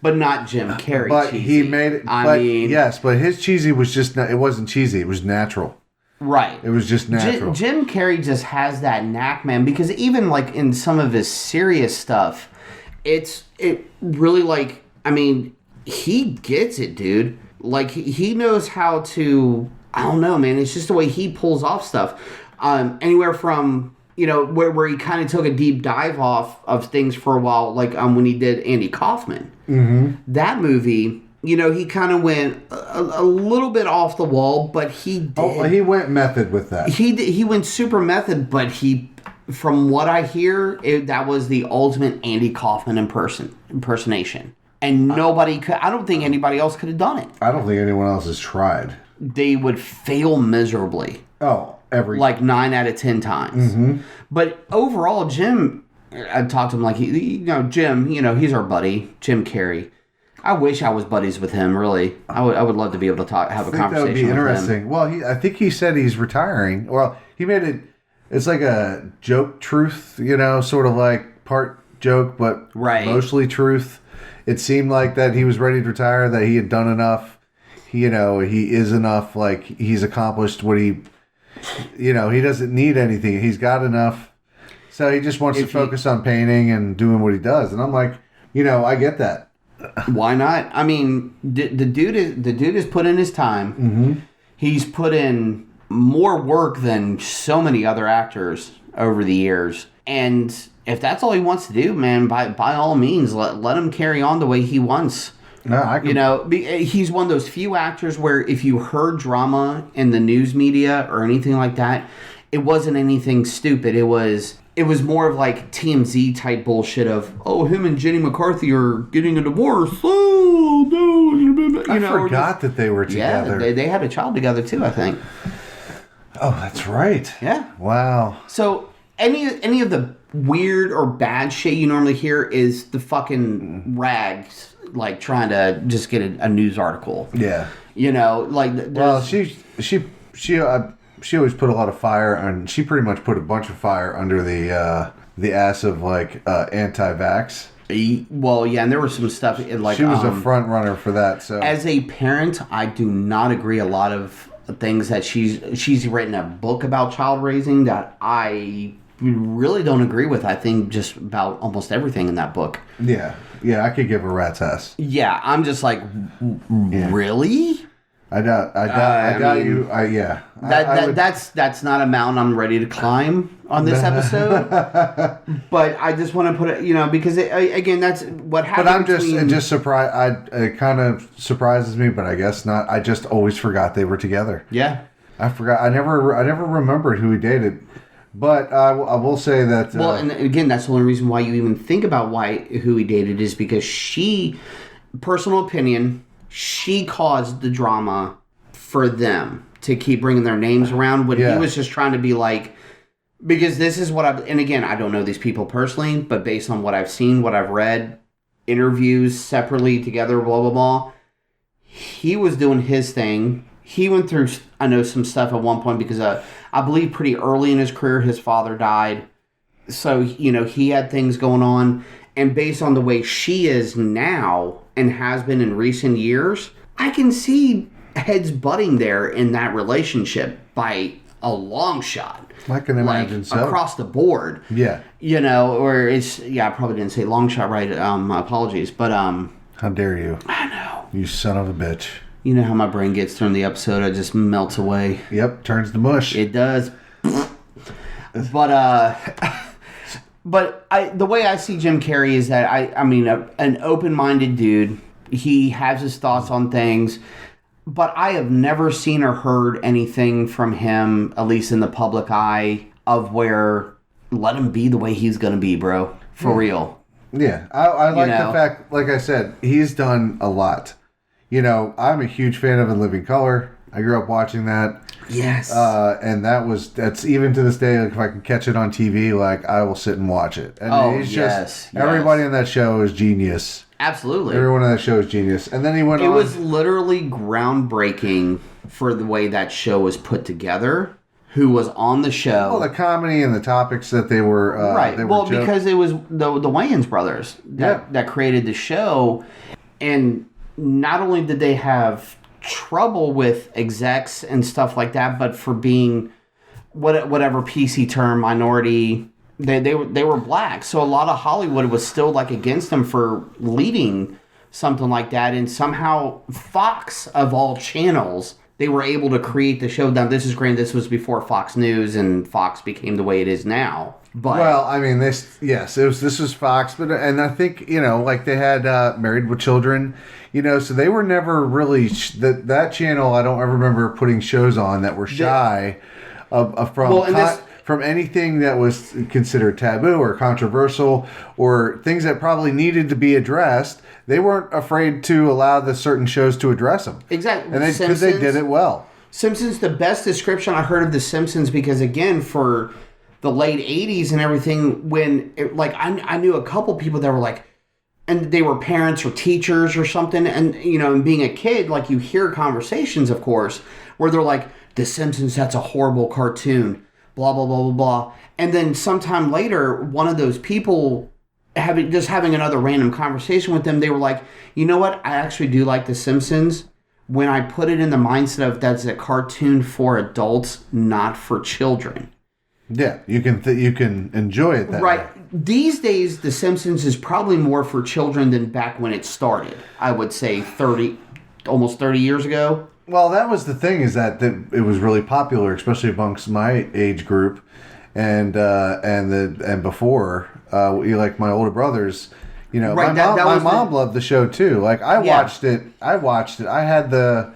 [SPEAKER 4] But not Jim Carrey.
[SPEAKER 5] But
[SPEAKER 4] cheesy.
[SPEAKER 5] he made it. Yes, but his cheesy was just not. It wasn't cheesy. It was natural.
[SPEAKER 4] Right.
[SPEAKER 5] It was just natural.
[SPEAKER 4] Jim Carrey just has that knack, man. Because even like in some of his serious stuff, it really, like, I mean, he gets it, dude. Like, he knows how to. I don't know, man. It's just the way he pulls off stuff. Anywhere from where he kind of took a deep dive off of things for a while, like when he did Andy Kaufman. Mm-hmm. That movie, he kind of went a little bit off the wall, but he did.
[SPEAKER 5] Oh, he went method with that.
[SPEAKER 4] He went super method, but from what I hear, that was the ultimate Andy Kaufman impersonation. And nobody could, I don't think anybody else could have done it.
[SPEAKER 5] I don't think anyone else has tried.
[SPEAKER 4] They would fail miserably.
[SPEAKER 5] Oh,
[SPEAKER 4] like 9 out of 10 times. Mm-hmm. But overall, Jim, I talked to him like, Jim, he's our buddy, Jim Carrey. I wish I was buddies with him, really. I would love to be able to have a conversation with him. That would be interesting.
[SPEAKER 5] Well, I think he said he's retiring. Well, he made it, it's like a joke truth, sort of like part joke, but mostly truth. It seemed like that he was ready to retire, that he had done enough. He is enough. Like, he's accomplished what he doesn't need anything. He's got enough. So he just wants to focus on painting and doing what he does. And I'm like, I get that.
[SPEAKER 4] Why not? I mean, the dude has put in his time. Mm-hmm. He's put in more work than so many other actors over the years. And if that's all he wants to do, man, by all means, let him carry on the way he wants. No, he's one of those few actors where if you heard drama in the news media or anything like that, it wasn't anything stupid. It was more of like TMZ type bullshit of, him and Jenny McCarthy are getting a divorce. Oh, no.
[SPEAKER 5] I forgot that they were together.
[SPEAKER 4] Yeah, they had a child together too, I think.
[SPEAKER 5] Oh, that's right.
[SPEAKER 4] Yeah.
[SPEAKER 5] Wow.
[SPEAKER 4] So any of the weird or bad shit you normally hear is the fucking rags, like trying to just get a news article.
[SPEAKER 5] Yeah.
[SPEAKER 4] Well,
[SPEAKER 5] she always put a lot of fire, and she pretty much put a bunch of fire under the ass of like anti-vax.
[SPEAKER 4] Well, yeah, and there was some stuff like
[SPEAKER 5] she was a front runner for that. So
[SPEAKER 4] as a parent, I do not agree a lot of things that she's written a book about child raising that I really don't agree with. I think just about almost everything in that book.
[SPEAKER 5] Yeah, I could give a rat's ass.
[SPEAKER 4] Yeah, I'm just like, really?
[SPEAKER 5] I doubt you.
[SPEAKER 4] That's not a mountain I'm ready to climb on this episode. But I just want to put it, because again, that's what happened.
[SPEAKER 5] But I'm just surprised. It kind of surprises me, but I guess not. I just always forgot they were together.
[SPEAKER 4] Yeah,
[SPEAKER 5] I forgot. I never remembered who he dated. But I will say that.
[SPEAKER 4] Well, and again, that's the only reason why you even think about who he dated is because personal opinion, she caused the drama for them to keep bringing their names around when he was just trying to be like, because this is what and again, I don't know these people personally, but based on what I've seen, what I've read, interviews separately together, blah, blah, blah, he was doing his thing. He went through, I know, some stuff at one point because I believe pretty early in his career, his father died. So, he had things going on. And based on the way she is now and has been in recent years, I can see heads butting there in that relationship by a long shot.
[SPEAKER 5] I can imagine so.
[SPEAKER 4] Across the board.
[SPEAKER 5] Yeah.
[SPEAKER 4] Or it's, I probably didn't say long shot right. My apologies. But,
[SPEAKER 5] how dare you?
[SPEAKER 4] I know.
[SPEAKER 5] You son of a bitch.
[SPEAKER 4] You know how my brain gets during the episode. It just melts away.
[SPEAKER 5] Yep, turns to mush.
[SPEAKER 4] It does. But the way I see Jim Carrey is that, an open-minded dude. He has his thoughts on things. But I have never seen or heard anything from him, at least in the public eye, of where let him be the way he's going to be, bro. For real.
[SPEAKER 5] Yeah, I like the fact, like I said, he's done a lot. I'm a huge fan of In Living Color. I grew up watching that.
[SPEAKER 4] Yes.
[SPEAKER 5] And that's even to this day, like, if I can catch it on TV, like, I will sit and watch it. And everybody on that show is genius.
[SPEAKER 4] Absolutely.
[SPEAKER 5] Everyone on that show is genius. And then he went on.
[SPEAKER 4] It was literally groundbreaking for the way that show was put together. Who was on the show.
[SPEAKER 5] Well, the comedy and the topics that they were...
[SPEAKER 4] right. Because it was the Wayans brothers that created the show. And not only did they have trouble with execs and stuff like that, but for being whatever PC term, minority, they were black. So a lot of Hollywood was still like against them for leading something like that. And somehow Fox, of all channels, they were able to create the show. Now, this is granted, this was before Fox News and Fox became the way it is now. But
[SPEAKER 5] Well, I mean, this was Fox, but and I think like they had Married with Children, so they were never really that channel. I don't ever remember putting shows on that were shy from anything that was considered taboo or controversial or things that probably needed to be addressed. They weren't afraid to allow the certain shows to address them.
[SPEAKER 4] Exactly,
[SPEAKER 5] and because they did it well.
[SPEAKER 4] Simpsons, the best description I heard of The Simpsons, because again, for the late 80s and everything, when I knew a couple people that were like, and they were parents or teachers or something, and and being a kid, like, you hear conversations, of course, where they're like, The Simpsons, that's a horrible cartoon, blah blah blah blah blah. And then sometime later, one of those people having another random conversation with them, they were like, you know what, I actually do like The Simpsons when I put it in the mindset of that's a cartoon for adults, not for children.
[SPEAKER 5] Yeah, you can enjoy it that
[SPEAKER 4] right.
[SPEAKER 5] way.
[SPEAKER 4] These days, The Simpsons is probably more for children than back when it started. I would say almost 30 years ago.
[SPEAKER 5] Well, that was the thing, is that it was really popular, especially amongst my age group, and before, like my older brothers.
[SPEAKER 4] Right,
[SPEAKER 5] my mom loved the show too. Like I watched it. I had the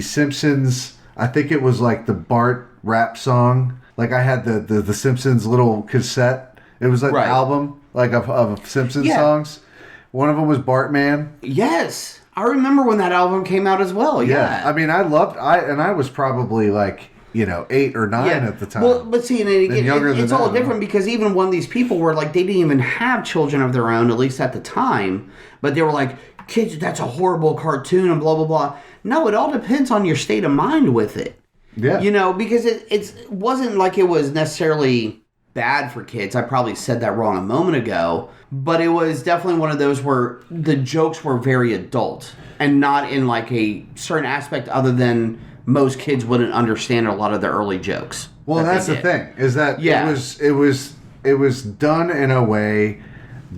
[SPEAKER 5] Simpsons. I think it was like the Bart rap song. Like I had the Simpsons little cassette. It was like an album of Simpsons songs. One of them was Bartman.
[SPEAKER 4] Yes, I remember when that album came out as well. Yeah.
[SPEAKER 5] I mean, I was probably like 8 or 9 at the time.
[SPEAKER 4] Well, but see, and again, it's all different, because even one of these people were like, they didn't even have children of their own, at least at the time, but they were like, kids, that's a horrible cartoon and blah blah blah. No, it all depends on your state of mind with it.
[SPEAKER 5] Yeah.
[SPEAKER 4] Because it wasn't like it was necessarily bad for kids. I probably said that wrong a moment ago, but it was definitely one of those where the jokes were very adult and not in like a certain aspect other than most kids wouldn't understand a lot of the early jokes.
[SPEAKER 5] Well, that's the thing, is that it was done in a way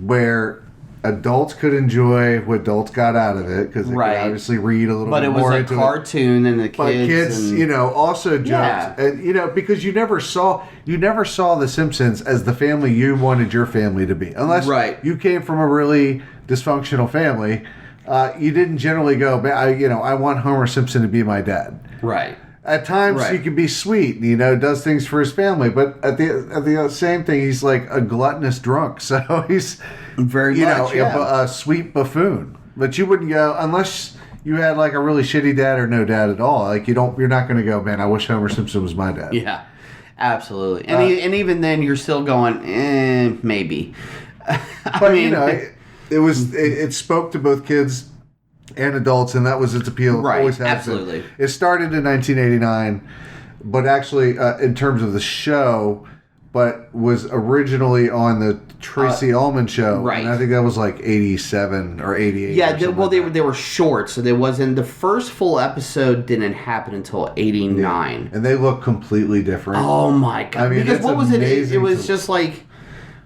[SPEAKER 5] where adults could enjoy what adults got out of it, because they could obviously read a little bit more into it.
[SPEAKER 4] But it was a cartoon, and the kids...
[SPEAKER 5] But kids, also joked. And, because you never saw The Simpsons as the family you wanted your family to be. Unless you came from a really dysfunctional family, you didn't generally go, I want Homer Simpson to be my dad.
[SPEAKER 4] Right.
[SPEAKER 5] At times he can be sweet, does things for his family, but at the same thing, he's like a gluttonous drunk. So he's
[SPEAKER 4] very much
[SPEAKER 5] a sweet buffoon. But you wouldn't go unless you had like a really shitty dad or no dad at all. Like you're not going to go, man, I wish Homer Simpson was my dad.
[SPEAKER 4] Yeah, absolutely. And even then, you're still going, maybe.
[SPEAKER 5] But it spoke to both kids and adults, and that was its appeal.
[SPEAKER 4] Right,
[SPEAKER 5] always has
[SPEAKER 4] absolutely.
[SPEAKER 5] been. It started in 1989, but actually, in terms of the show, but was originally on the Tracy Ullman show.
[SPEAKER 4] Right.
[SPEAKER 5] And I think that was like 87 or 88.
[SPEAKER 4] Yeah, they were short, so there wasn't... The first full episode didn't happen until 89.
[SPEAKER 5] Yeah. And they look completely different.
[SPEAKER 4] Oh my God.
[SPEAKER 5] I mean,
[SPEAKER 4] because what was it? It was
[SPEAKER 5] to...
[SPEAKER 4] just like...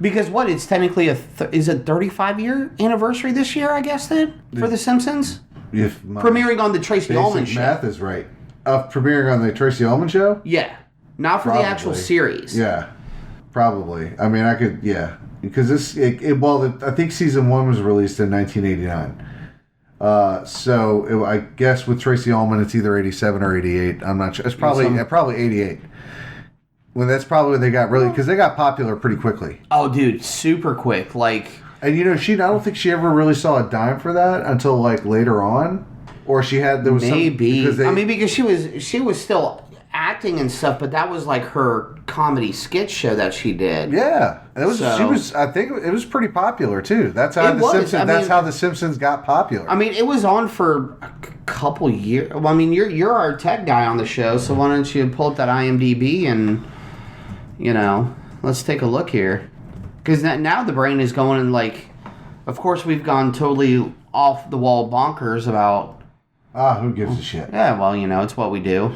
[SPEAKER 4] Because what? It's technically is it 35-year anniversary this year, I guess, then? For The Simpsons? Premiering on the Tracy Ullman show.
[SPEAKER 5] Math is right. Premiering on the Tracy Ullman show?
[SPEAKER 4] Yeah. Not for the actual series.
[SPEAKER 5] Yeah. Probably. I mean, I could, because I think season 1 was released in 1989. So I guess with Tracy Ullman, it's either 87 or 88. I'm not sure. It's probably 88. Well, that's probably when they got because they got popular pretty quickly.
[SPEAKER 4] Oh, dude, super quick. Like,
[SPEAKER 5] and I don't think she ever really saw a dime for that until like later on, or she had because she was still acting and stuff, but that was like her comedy sketch show that she did. Yeah, and I think it was pretty popular too. That's how The Simpsons got popular.
[SPEAKER 4] I mean, it was on for a couple years. Well, I mean, you're our tech guy on the show, so why don't you pull up that IMDb and let's take a look here, because now the brain is going and like, of course we've gone totally off the wall bonkers about.
[SPEAKER 5] Who gives a shit?
[SPEAKER 4] Yeah, well, it's what we do.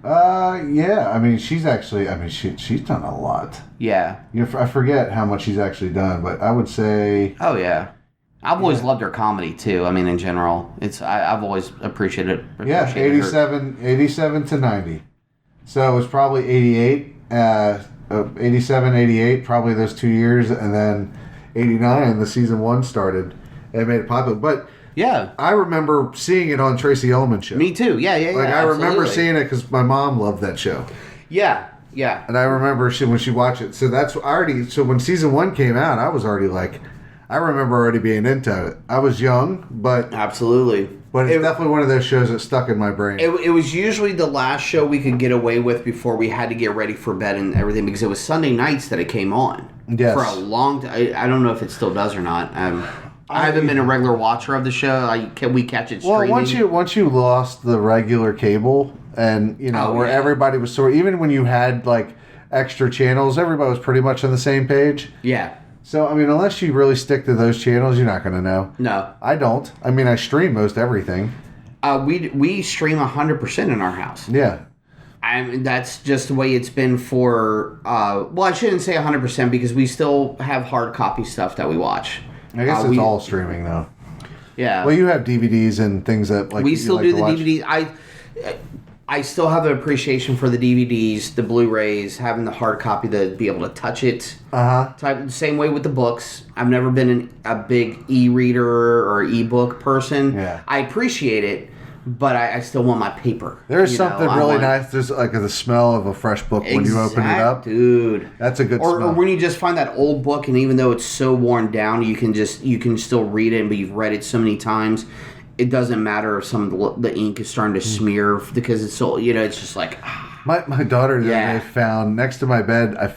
[SPEAKER 5] Yeah. I mean, she's done a lot.
[SPEAKER 4] Yeah.
[SPEAKER 5] I forget how much she's actually done, but I would say.
[SPEAKER 4] Oh yeah. I've always loved her comedy too. I mean, in general, I've always appreciated it.
[SPEAKER 5] Yeah, 87 to 90. So it was probably 88, 87, 88, probably those 2 years, and then 89, the season 1 started. It made it popular. But
[SPEAKER 4] yeah,
[SPEAKER 5] I remember seeing it on Tracy Ullman show.
[SPEAKER 4] Me too. Yeah.
[SPEAKER 5] Like I remember seeing it because my mom loved that show.
[SPEAKER 4] Yeah.
[SPEAKER 5] And I remember when she watched it. So so when season 1 came out, I was already like, I remember already being into it. I was young, but
[SPEAKER 4] absolutely.
[SPEAKER 5] But it's definitely one of those shows that stuck in my brain.
[SPEAKER 4] It was usually the last show we could get away with before we had to get ready for bed and everything, because it was Sunday nights that it came on.
[SPEAKER 5] Yes.
[SPEAKER 4] For a long time. I don't know if it still does or not. I haven't been a regular watcher of the show. Can we catch it streaming?
[SPEAKER 5] Well, once you lost the regular cable and, everybody was even when you had, like, extra channels, everybody was pretty much on the same page.
[SPEAKER 4] Yeah.
[SPEAKER 5] So, I mean, unless you really stick to those channels, you're not going to know.
[SPEAKER 4] No.
[SPEAKER 5] I don't. I mean, I stream most everything.
[SPEAKER 4] We stream 100% in our house.
[SPEAKER 5] Yeah.
[SPEAKER 4] That's just the way it's been for, I shouldn't say 100% because we still have hard copy stuff that we watch.
[SPEAKER 5] I guess it's all streaming, though.
[SPEAKER 4] Yeah.
[SPEAKER 5] Well, you have DVDs and things that, like,
[SPEAKER 4] we still do the DVDs. I still have an appreciation for the DVDs, the Blu-rays, having the hard copy to be able to touch it. Same way with the books. I've never been a big e-reader or e-book person.
[SPEAKER 5] Yeah.
[SPEAKER 4] I appreciate it, but I still want my paper.
[SPEAKER 5] There's something really nice. There's like the smell of a fresh book when you open it up.
[SPEAKER 4] Dude.
[SPEAKER 5] That's a good smell.
[SPEAKER 4] Or when you just find that old book, and even though it's so worn down, you can still read it, but you've read it so many times. It doesn't matter if some of the ink is starting to smear because it's so, it's just like...
[SPEAKER 5] My daughter the other day found, next to my bed, I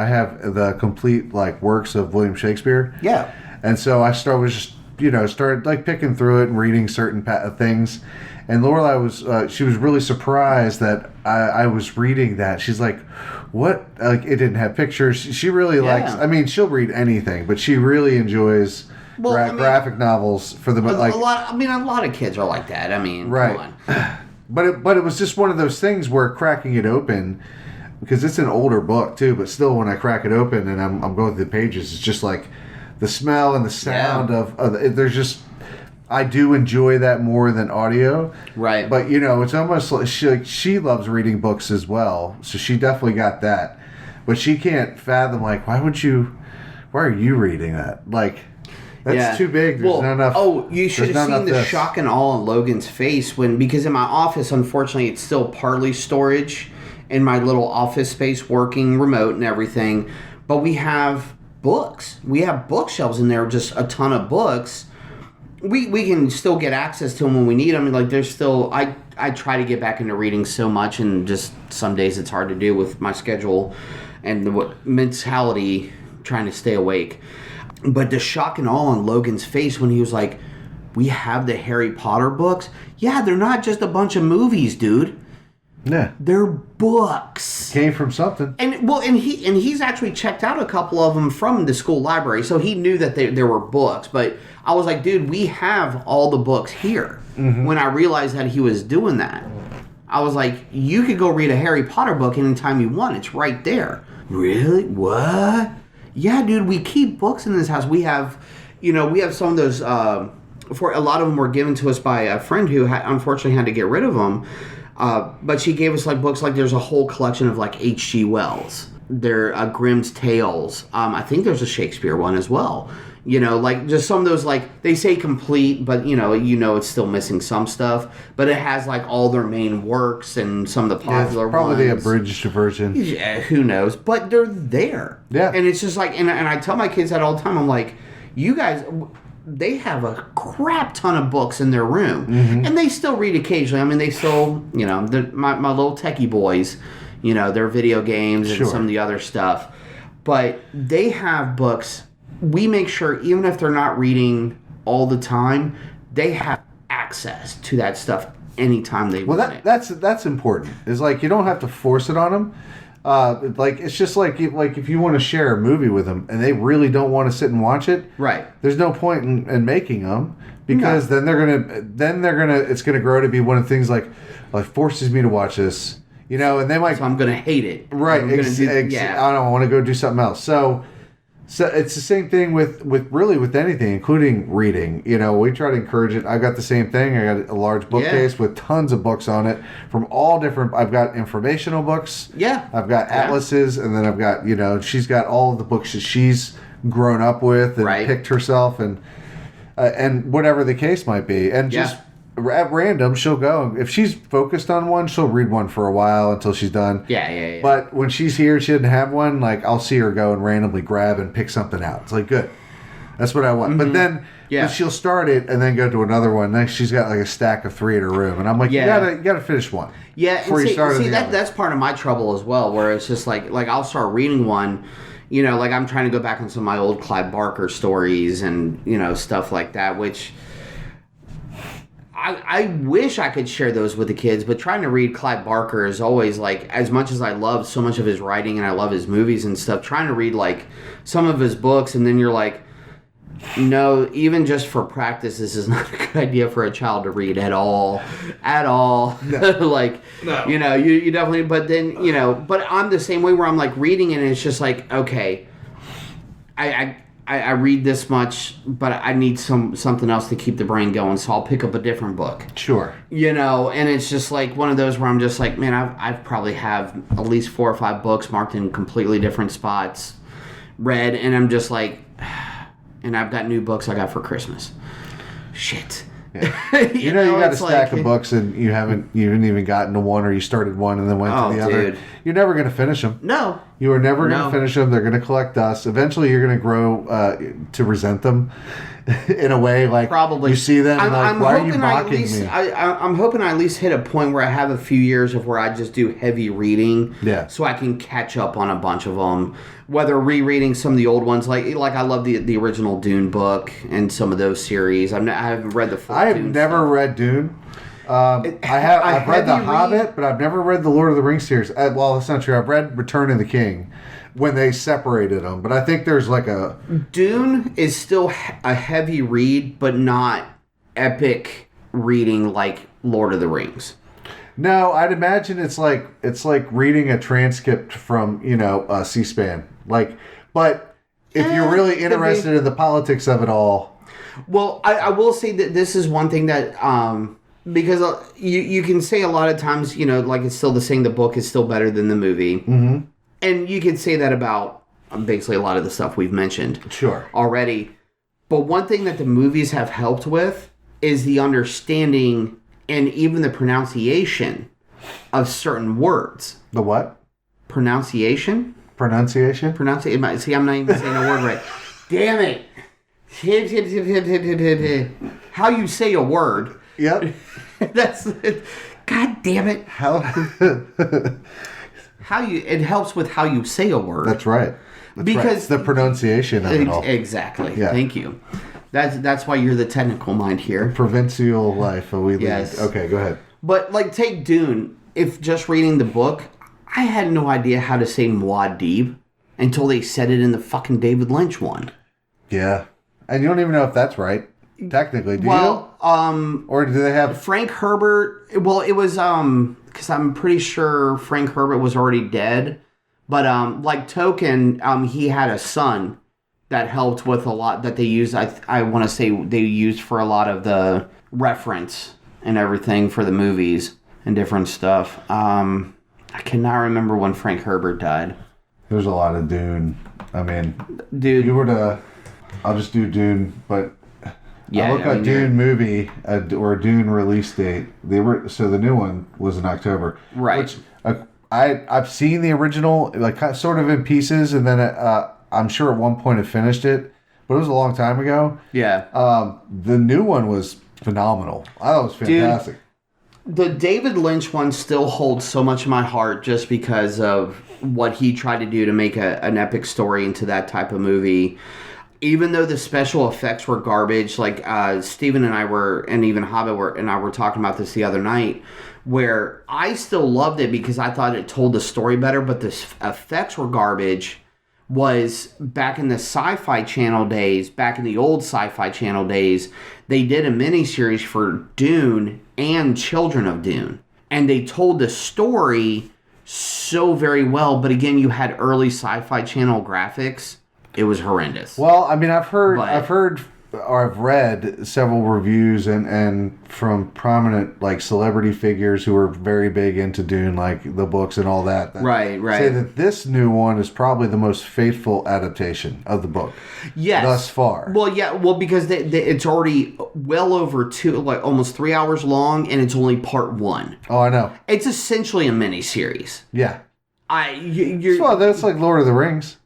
[SPEAKER 5] have the complete, like, works of William Shakespeare.
[SPEAKER 4] Yeah.
[SPEAKER 5] And so I started, like, picking through it and reading certain things. And Lorelai she was really surprised that I was reading that. She's like, what? Like, it didn't have pictures. She really likes, I mean, she'll read anything, but she really enjoys... graphic novels for the like
[SPEAKER 4] a lot of kids are like that. I mean,
[SPEAKER 5] right.
[SPEAKER 4] Come on.
[SPEAKER 5] But it was just one of those things where cracking it open, because it's an older book too, but still when I crack it open and I'm going through the pages, it's just like the smell and the sound of there's just, I do enjoy that more than audio. Right. But it's almost like she loves reading books as well, so she definitely got that. But she can't fathom, like, why are you reading that? Like, that's too big. There's not enough.
[SPEAKER 4] Oh, you should have seen the shock and awe on Logan's face because in my office, unfortunately, it's still partly storage in my little office space, working remote and everything. But we have books. We have bookshelves in there, just a ton of books. We can still get access to them when we need them. Like, there's still... I try to get back into reading so much, and just some days it's hard to do with my schedule and the mentality trying to stay awake. But the shock and awe on Logan's face when he was like, we have the Harry Potter books? Yeah, they're not just a bunch of movies, dude.
[SPEAKER 5] Yeah.
[SPEAKER 4] They're books.
[SPEAKER 5] Came from something.
[SPEAKER 4] And he's actually checked out a couple of them from the school library, so he knew that there were books. But I was like, dude, we have all the books here. Mm-hmm. When I realized that he was doing that, I was like, you could go read a Harry Potter book anytime you want. It's right there. Really? What? Yeah, dude, we keep books in this house. We have some of those, for a lot of them were given to us by a friend who unfortunately had to get rid of them. But she gave us, like, books, like there's a whole collection of, like, H.G. Wells. There Grimm's Tales. I think there's a Shakespeare one as well. Like, just some of those, like, they say complete, but, it's still missing some stuff. But it has, like, all their main works and some of the popular
[SPEAKER 5] probably
[SPEAKER 4] ones.
[SPEAKER 5] the abridged version.
[SPEAKER 4] Yeah, who knows? But they're there. Yeah. And it's just like, and I tell my kids that all the time. I'm like, you guys, they have a crap ton of books in their room. Mm-hmm. And they still read occasionally. I mean, they still, my little techie boys, their video games and some of the other stuff. But they have books. We make sure, even if they're not reading all the time, they have access to that stuff anytime they want it.
[SPEAKER 5] That's important. It's like, you don't have to force it on them. Like, it's just like if you want to share a movie with them and they really don't want to sit and watch it, right? There's no point in making them, because then it's gonna grow to be one of the things like forces me to watch this, and they might.
[SPEAKER 4] So I'm gonna hate it,
[SPEAKER 5] right? I don't want to go do something else. So So it's the same thing with really with anything, including reading. You know, we try to encourage it. I got the same thing. I got a large bookcase with tons of books on it from all different. I've got informational books.
[SPEAKER 4] Yeah.
[SPEAKER 5] I've got atlases, and then I've got, you know, she's got all of the books that she's grown up with and picked herself, and whatever the case might be, and just. At random, she'll go. If she's focused on one, she'll read one for a while until she's done.
[SPEAKER 4] Yeah.
[SPEAKER 5] But when she's here, she didn't have one. Like, I'll see her go and randomly grab and pick something out. It's like, good. That's what I want. But then she'll start it and then go to another one. Next, she's got like a stack of 3 in her room, and I'm like, you gotta finish one.
[SPEAKER 4] Yeah, before you start that's part of my trouble as well, where it's just like I'll start reading one. You know, like I'm trying to go back on some of my old Clive Barker stories and, you know, stuff like that, which I wish I could share those with the kids, but trying to read Clive Barker is always like, as much as I love so much of his writing and I love his movies and stuff, trying to read like some of his books, and then you're like, no, even just for practice, this is not a good idea for a child to read at all. No. Like, no. You know, you definitely, but then, you know, but I'm the same way where I'm like reading and it's just like, okay, I read this much, but I need something else to keep the brain going, so I'll pick up a different book.
[SPEAKER 5] Sure.
[SPEAKER 4] You know, and it's just like one of those where I'm just like, man, I've probably have at least 4 or 5 books marked in completely different spots, read, and I'm just like, and I've got new books I got for Christmas. Shit.
[SPEAKER 5] Yeah. you know, you got a stack of books and you haven't even gotten to one, or you started one and then went to the other. You're never going to finish them.
[SPEAKER 4] No.
[SPEAKER 5] You are never going to finish them. They're going to collect dust. Eventually, you're going to grow to resent them in a way. Like, probably you see them and like, why are you mocking me?
[SPEAKER 4] I'm hoping I at least hit a point where I have a few years of where I just do heavy reading, so I can catch up on a bunch of them. Whether rereading some of the old ones, like I love the original Dune book and some of those series. I haven't read the full.
[SPEAKER 5] I have never read Dune. I've read The Hobbit, but I've never read the Lord of the Rings series. Well, that's not true. I've read Return of the King when they separated them, but I think there's like a...
[SPEAKER 4] Dune is still a heavy read, but not epic reading like Lord of the Rings.
[SPEAKER 5] No, I'd imagine it's like reading a transcript from, you know, C-SPAN. Like, but if you're really interested in the politics of it all...
[SPEAKER 4] Well, I will say that this is one thing that... because you can say a lot of times, you know, like it's still the saying, the book is still better than the movie. Mm-hmm. And you can say that about basically a lot of the stuff we've mentioned already. But one thing that the movies have helped with is the understanding and even the pronunciation of certain words.
[SPEAKER 5] The what?
[SPEAKER 4] Pronunciation?
[SPEAKER 5] Pronunciation?
[SPEAKER 4] See, I'm not even saying a word right. Damn it. How you say a word.
[SPEAKER 5] Yep.
[SPEAKER 4] That's... God damn it. It helps with how you say a word.
[SPEAKER 5] That's right. It's the pronunciation of it all.
[SPEAKER 4] Exactly. Yeah. Thank you. That's why you're the technical mind here.
[SPEAKER 5] Provincial life.
[SPEAKER 4] Yes.
[SPEAKER 5] Okay, go ahead.
[SPEAKER 4] But like, take Dune. If just reading the book, I had no idea how to say Muad'Dib until they said it in the fucking David Lynch one.
[SPEAKER 5] Yeah, and you don't even know if that's right. Technically, do you?
[SPEAKER 4] Or
[SPEAKER 5] do they have
[SPEAKER 4] Frank Herbert? Well, it was because I'm pretty sure Frank Herbert was already dead, but like Tolkien, he had a son that helped with a lot that they used. I want to say they used for a lot of the reference and everything for the movies and different stuff. I cannot remember when Frank Herbert died.
[SPEAKER 5] There's a lot of Dune. I mean,
[SPEAKER 4] dude,
[SPEAKER 5] you were to. I'll just do Dune, but. Yeah, I look at Dune movie or Dune release date. So the new one was in October,
[SPEAKER 4] right?
[SPEAKER 5] Which I've seen the original, like sort of in pieces, and then I'm sure at one point I finished it, but it was a long time ago.
[SPEAKER 4] Yeah.
[SPEAKER 5] The new one was phenomenal. I thought it was fantastic.
[SPEAKER 4] Dude, the David Lynch one still holds so much in my heart just because of what he tried to do to make an epic story into that type of movie. Even though the special effects were garbage, like Steven and I were, and even Hobbit and I were talking about this the other night, where I still loved it because I thought it told the story better, but the effects were garbage, was back in the Sci-Fi Channel days, back in the old Sci-Fi Channel days, they did a miniseries for Dune and Children of Dune. And they told the story so very well, but again, you had early Sci-Fi Channel graphics. It was horrendous.
[SPEAKER 5] Well, I mean, I've heard,
[SPEAKER 4] But-
[SPEAKER 5] or I've read several reviews and from prominent like celebrity figures who are very big into Dune, like the books and all that.
[SPEAKER 4] Right.
[SPEAKER 5] Say that this new one is probably the most faithful adaptation of the book.
[SPEAKER 4] Yes.
[SPEAKER 5] Thus far.
[SPEAKER 4] Well, yeah. Well, because it's already well over almost 3 hours long, and it's only part 1.
[SPEAKER 5] Oh, I know.
[SPEAKER 4] It's essentially a mini-series.
[SPEAKER 5] Yeah.
[SPEAKER 4] You're,
[SPEAKER 5] That's like Lord of the Rings.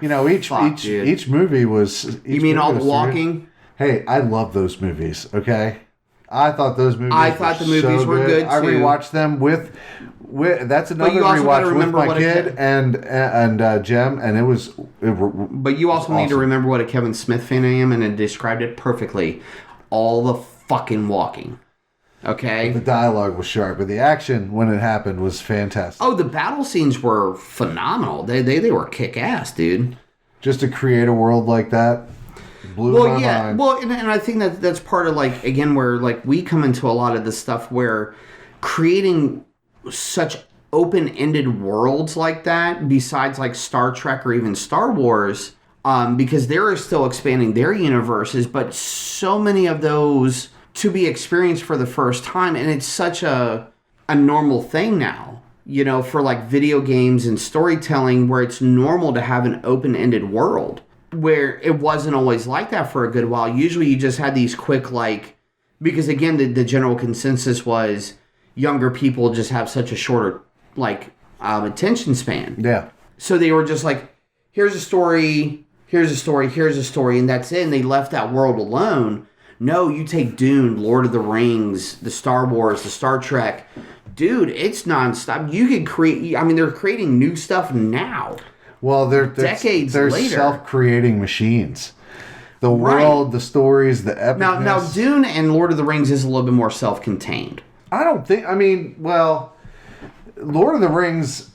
[SPEAKER 5] You know, each movie was.
[SPEAKER 4] you mean all the walking?
[SPEAKER 5] Hey, I love those movies. Okay, I thought those movies.
[SPEAKER 4] I thought the movies were good,
[SPEAKER 5] I
[SPEAKER 4] too.
[SPEAKER 5] rewatched them with that's another
[SPEAKER 4] you also gotta
[SPEAKER 5] rewatch with
[SPEAKER 4] remember
[SPEAKER 5] my
[SPEAKER 4] what
[SPEAKER 5] kid and Jem, and it was.
[SPEAKER 4] But you also need to remember what a Kevin Smith fan I am, and it described it perfectly. All the fucking walking. Okay?
[SPEAKER 5] The dialogue was sharp, but the action when it happened was fantastic.
[SPEAKER 4] Oh, the battle scenes were phenomenal. They were kick-ass, dude.
[SPEAKER 5] Just to create a world like that blew my mind.
[SPEAKER 4] Well, and I think that's part of, like, again, where, like, we come into a lot of this stuff where creating such open-ended worlds like that, besides, like, Star Trek or even Star Wars, because they're still expanding their universes, but so many of those to be experienced for the first time, and it's such a normal thing now, you know, for, like, video games and storytelling, where it's normal to have an open-ended world. Where it wasn't always like that for a good while. Usually you just had these quick, like, because again, the general consensus was younger people just have such a shorter, like, attention span.
[SPEAKER 5] Yeah.
[SPEAKER 4] So they were just like, here's a story, here's a story, here's a story, and that's it. And they left that world alone. No, you take Dune, Lord of the Rings, the Star Wars, the Star Trek. Dude, it's nonstop. You could create, I mean, they're creating new stuff now.
[SPEAKER 5] Well, they're
[SPEAKER 4] decades
[SPEAKER 5] later.
[SPEAKER 4] later.
[SPEAKER 5] Self-creating machines. The world, the stories, the epicness.
[SPEAKER 4] Now, Dune and Lord of the Rings is a little bit more self-contained.
[SPEAKER 5] I don't think. I mean, well, Lord of the Rings.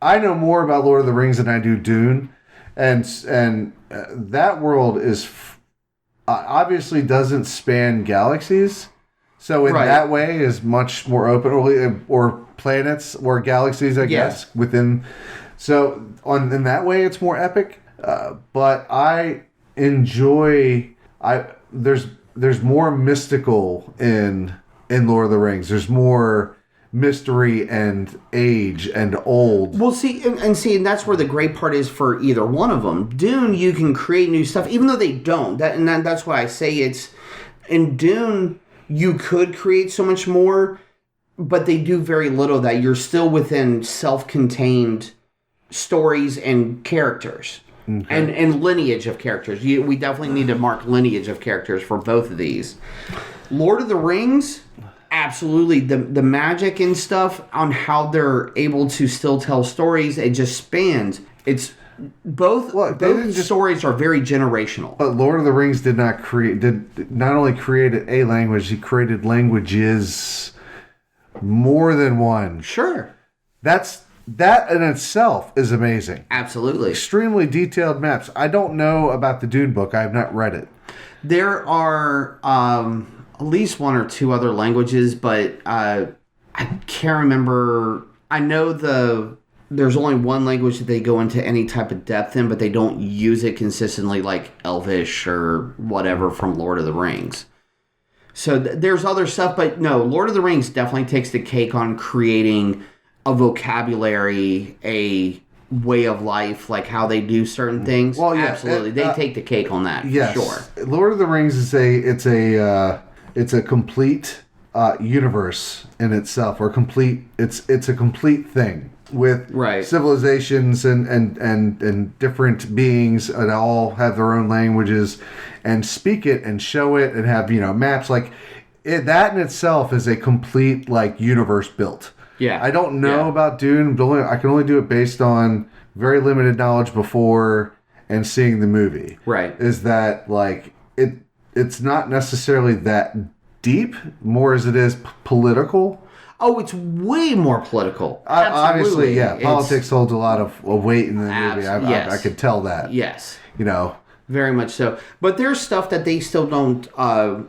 [SPEAKER 5] I know more about Lord of the Rings than I do Dune, and that world is obviously doesn't span galaxies. So in that way, is much more open, or planets or galaxies, I guess, within. So in that way, it's more epic. But I enjoy. There's more mystical in Lord of the Rings. There's more mystery and age and old.
[SPEAKER 4] Well, and that's where the great part is for either one of them. Dune, you can create new stuff, even though they don't. That's why I say it's in Dune. You could create so much more, but they do very little of that. You're still within self-contained stories and characters. And lineage of characters. We definitely need to mark lineage of characters for both of these. Lord of the Rings, absolutely. The magic and stuff on how they're able to still tell stories, it just spans. It's both stories are very generational.
[SPEAKER 5] But Lord of the Rings did not only created a language, he created languages, more than one.
[SPEAKER 4] Sure.
[SPEAKER 5] That in itself is amazing.
[SPEAKER 4] Absolutely.
[SPEAKER 5] Extremely detailed maps. I don't know about the Dune book. I have not read it.
[SPEAKER 4] There are at least one or two other languages, but I can't remember. I know there's only one language that they go into any type of depth in, but they don't use it consistently, like Elvish or whatever from Lord of the Rings. So there's other stuff, but no, Lord of the Rings definitely takes the cake on creating a vocabulary, a way of life, like how they do certain things. Well, yeah, absolutely, they take the cake on that.
[SPEAKER 5] Yes,
[SPEAKER 4] for sure.
[SPEAKER 5] Lord of the Rings is a complete universe in itself, or complete. It's a complete thing with civilizations and different beings, and all have their own languages, and speak it and show it, and have maps like it. That in itself is a complete universe built.
[SPEAKER 4] Yeah,
[SPEAKER 5] I don't know about Dune. I can only do it based on very limited knowledge before and seeing the movie.
[SPEAKER 4] Right.
[SPEAKER 5] Is that it's not necessarily that deep, more as it is political.
[SPEAKER 4] Oh, it's way more political.
[SPEAKER 5] Obviously, yeah. Politics holds a lot of weight in the movie. I could tell that.
[SPEAKER 4] Yes.
[SPEAKER 5] Very
[SPEAKER 4] much so. But there's stuff that they still don't,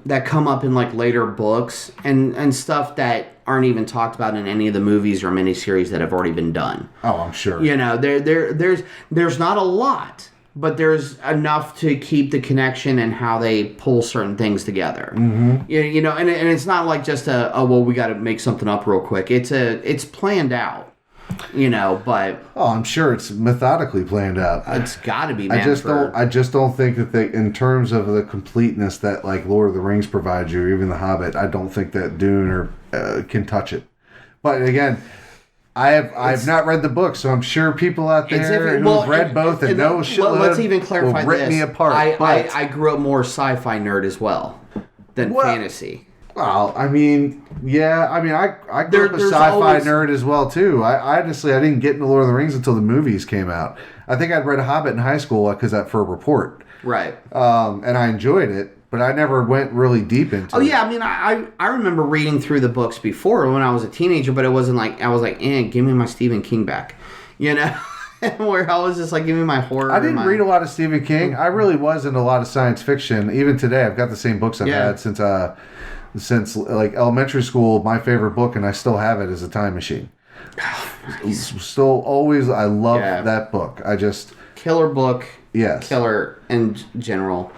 [SPEAKER 4] that come up in later books and stuff that aren't even talked about in any of the movies or miniseries that have already been done.
[SPEAKER 5] Oh, I'm sure.
[SPEAKER 4] There's not a lot, but there's enough to keep the connection and how they pull certain things together. Mm-hmm. You know, and it's not like just we got to make something up real quick. It's planned out. You know, but
[SPEAKER 5] I'm sure it's methodically planned out.
[SPEAKER 4] It's got to be. Man,
[SPEAKER 5] I just don't think that they, in terms of the completeness that like Lord of the Rings provides you, or even The Hobbit, I don't think that Dune can touch it. But again, I've not read the book, so I'm sure people out there who've read both and know shitload.
[SPEAKER 4] Let's even clarify
[SPEAKER 5] will rip
[SPEAKER 4] this.
[SPEAKER 5] me apart.
[SPEAKER 4] I grew up more sci-fi nerd as well than fantasy.
[SPEAKER 5] Well, I mean, yeah. I mean, I grew up a sci-fi nerd as well, too. I honestly, I didn't get into Lord of the Rings until the movies came out. I think I'd read Hobbit in high school for a report.
[SPEAKER 4] Right.
[SPEAKER 5] And I enjoyed it, but I never went really deep into it.
[SPEAKER 4] Oh, yeah. I mean, I remember reading through the books before when I was a teenager, but it wasn't like, I was like, give me my Stephen King back. You know? Where I was just like, give me my horror.
[SPEAKER 5] I didn't read a lot of Stephen King. I really was into a lot of science fiction. Even today, I've got the same books I've had since like elementary school. My favorite book, and I still have it, is A Time Machine. Still always, I love that book. I just
[SPEAKER 4] killer book.
[SPEAKER 5] Yes,
[SPEAKER 4] killer in general.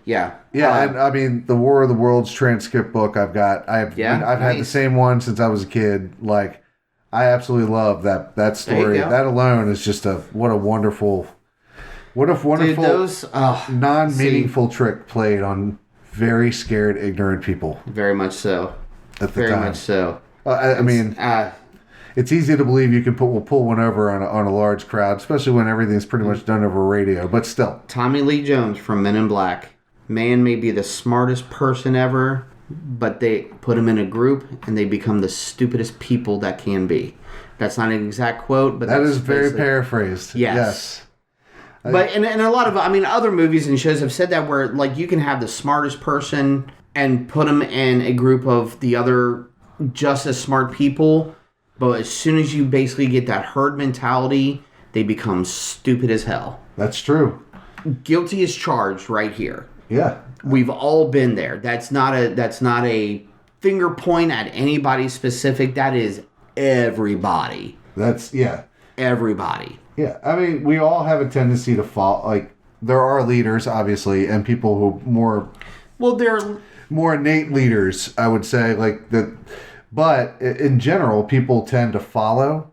[SPEAKER 4] Yeah,
[SPEAKER 5] and I mean the War of the Worlds transcript book. I've had the same one since I was a kid. Like, I absolutely love that story. That alone is just what a wonderful Dude, non-meaningful trick played on very scared, ignorant people.
[SPEAKER 4] Very much so.
[SPEAKER 5] At the time.
[SPEAKER 4] Very much so.
[SPEAKER 5] I mean, it's easy to believe you can pull one over on a large crowd, especially when everything's pretty much done over radio. But still,
[SPEAKER 4] Tommy Lee Jones from Men in Black. Man may be the smartest person ever, but they put him in a group and they become the stupidest people that can be. That's not an exact quote, but
[SPEAKER 5] that is very paraphrased.
[SPEAKER 4] Yes. But and a lot of, I mean, other movies and shows have said that, where like you can have the smartest person and put them in a group of the other just as smart people, but as soon as you basically get that herd mentality, they become stupid as hell.
[SPEAKER 5] That's true.
[SPEAKER 4] Guilty as charged right here.
[SPEAKER 5] Yeah.
[SPEAKER 4] We've all been there. That's not a finger point at anybody specific. That is everybody. Everybody.
[SPEAKER 5] Yeah, I mean, we all have a tendency to fall. Like, there are leaders, obviously, and people who they're more innate leaders, I would say, like that. But in general, people tend to follow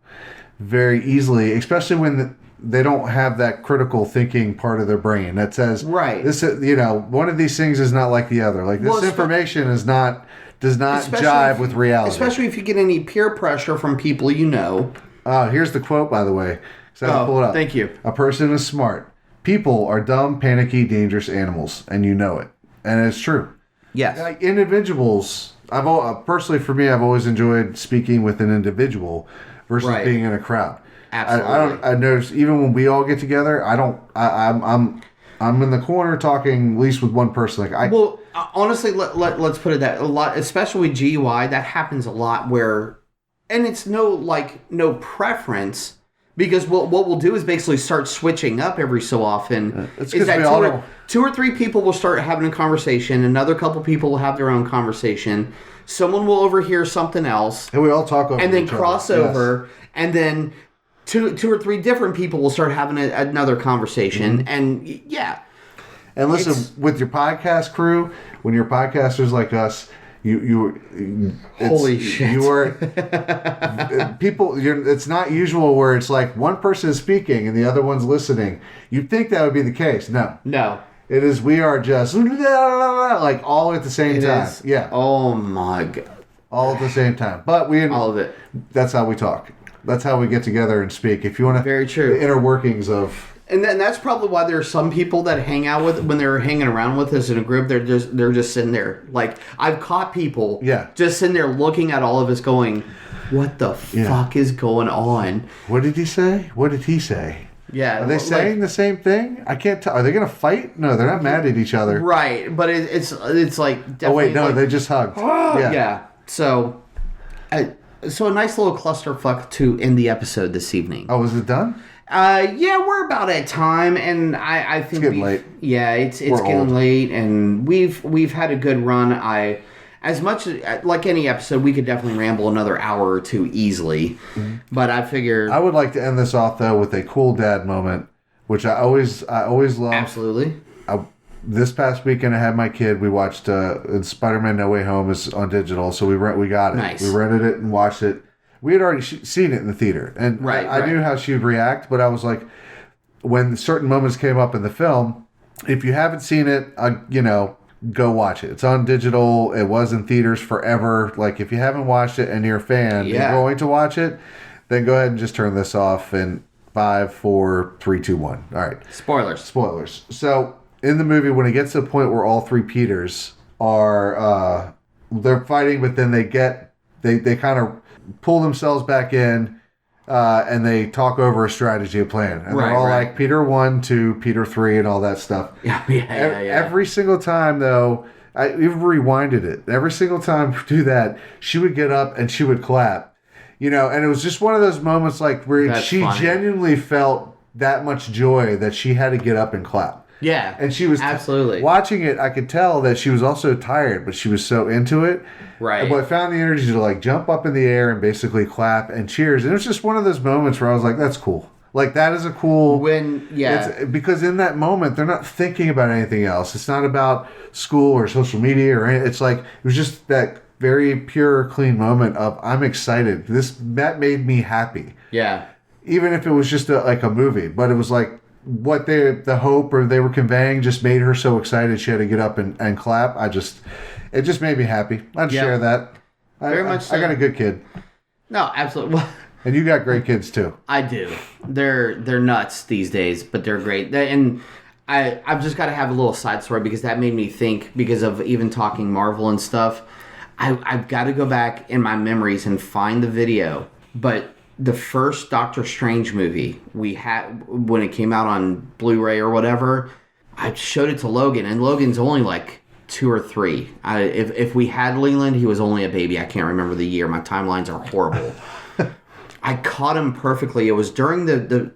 [SPEAKER 5] very easily, especially when they don't have that critical thinking part of their brain that says,
[SPEAKER 4] right,
[SPEAKER 5] this, one of these things is not like the other. Like, this information does not jive with reality. Especially
[SPEAKER 4] if you get any peer pressure from people you know.
[SPEAKER 5] Here's the quote, by the way. So pull it up.
[SPEAKER 4] Thank you.
[SPEAKER 5] A person is smart. People are dumb, panicky, dangerous animals, and you know it. And it's true.
[SPEAKER 4] Yes.
[SPEAKER 5] Like, individuals, personally for me, I've always enjoyed speaking with an individual versus being in a crowd.
[SPEAKER 4] Absolutely.
[SPEAKER 5] I notice even when we all get together, I'm in the corner talking at least with one person. Like,
[SPEAKER 4] honestly, let's put it that a lot, especially with GUI, that happens a lot where, and it's no preference. Because what we'll do is basically start switching up every so often.
[SPEAKER 5] It's because we all know.
[SPEAKER 4] 2 or 3 people will start having a conversation. Another couple people will have their own conversation. Someone will overhear something else.
[SPEAKER 5] And we all talk over
[SPEAKER 4] and then
[SPEAKER 5] each
[SPEAKER 4] cross
[SPEAKER 5] other.
[SPEAKER 4] over. Yes. And then two or three different people will start having another conversation. Mm-hmm. And yeah.
[SPEAKER 5] And listen, with your podcast crew, when you're podcasters like us,
[SPEAKER 4] holy shit!
[SPEAKER 5] You are people. It's not usual where it's like one person is speaking and the other one's listening. You'd think that would be the case. No. It is. We are just like all at the same time. Yeah.
[SPEAKER 4] Oh my god.
[SPEAKER 5] All at the same time, but
[SPEAKER 4] all of it.
[SPEAKER 5] That's how we talk. That's how we get together and speak. If you want to,
[SPEAKER 4] very true.
[SPEAKER 5] The inner workings of.
[SPEAKER 4] And then that's probably why there are some people that hang out with, when they're hanging around with us in a group, they're just sitting there. Like, I've caught people just sitting there looking at all of us going, what the fuck is going on?
[SPEAKER 5] What did he say? What did he say?
[SPEAKER 4] Yeah.
[SPEAKER 5] Are they saying the same thing? I can't tell. Are they going to fight? No, they're not mad at each other.
[SPEAKER 4] Right. But it's like definitely.
[SPEAKER 5] Oh, wait, no, they just hugged.
[SPEAKER 4] Yeah. So a nice little clusterfuck to end the episode this evening.
[SPEAKER 5] Oh, was it done?
[SPEAKER 4] Yeah, we're about at time, and I think
[SPEAKER 5] it's getting late.
[SPEAKER 4] Yeah, it's getting late, and we've had a good run. As much as, like any episode, we could definitely ramble another hour or two easily. Mm-hmm. But I figure
[SPEAKER 5] I would like to end this off though with a cool dad moment which I always love.
[SPEAKER 4] Absolutely.
[SPEAKER 5] This past weekend, I had my kid. We watched Spider-Man: No Way Home is on digital, so we got it.
[SPEAKER 4] Nice.
[SPEAKER 5] We rented it and watched it. We had already seen it in the theater, and I knew how she would react. But I was like, when certain moments came up in the film, if you haven't seen it, go watch it. It's on digital. It was in theaters forever. Like, if you haven't watched it and you're a fan, you're going to watch it, then go ahead and just turn this off in 5, 4, 3, 2, 1. All right. Spoilers. So in the movie, when it gets to the point where all three Peters are they're fighting, but then they kind of pull themselves back in. And they talk over a strategy, a plan. And they're all like Peter 1, 2, Peter 3, and all that stuff.
[SPEAKER 4] Yeah.
[SPEAKER 5] Every single time, though, I even rewinded it. Every single time we do that, she would get up and she would clap. And it was just one of those moments like where
[SPEAKER 4] That's
[SPEAKER 5] she
[SPEAKER 4] funny.
[SPEAKER 5] genuinely felt that much joy that she had to get up and clap.
[SPEAKER 4] Yeah.
[SPEAKER 5] And she was
[SPEAKER 4] absolutely
[SPEAKER 5] watching it. I could tell that she was also tired, but she was so into it.
[SPEAKER 4] Right.
[SPEAKER 5] But I found the energy to like jump up in the air and basically clap and cheers. And it was just one of those moments where I was like, that's cool. Like, that is a cool... because in that moment, they're not thinking about anything else. It's not about school or social media or anything. It's like, it was just that very pure, clean moment of, I'm excited. That made me happy.
[SPEAKER 4] Yeah.
[SPEAKER 5] Even if it was just like a movie. But it was like, what the hope or they were conveying just made her so excited she had to get up and clap. It just made me happy. I'd share that.
[SPEAKER 4] Very much so.
[SPEAKER 5] I got a good kid.
[SPEAKER 4] No, absolutely.
[SPEAKER 5] And you got great kids too.
[SPEAKER 4] I do. They're nuts these days, but they're great. And I've just got to have a little side story because that made me think, because of even talking Marvel and stuff. I've got to go back in my memories and find the video. But the first Doctor Strange movie we had, when it came out on Blu-ray or whatever, I showed it to Logan, and Logan's only like 2 or 3. If we had Leland, he was only a baby. I can't remember the year. My timelines are horrible. I caught him perfectly. It was during the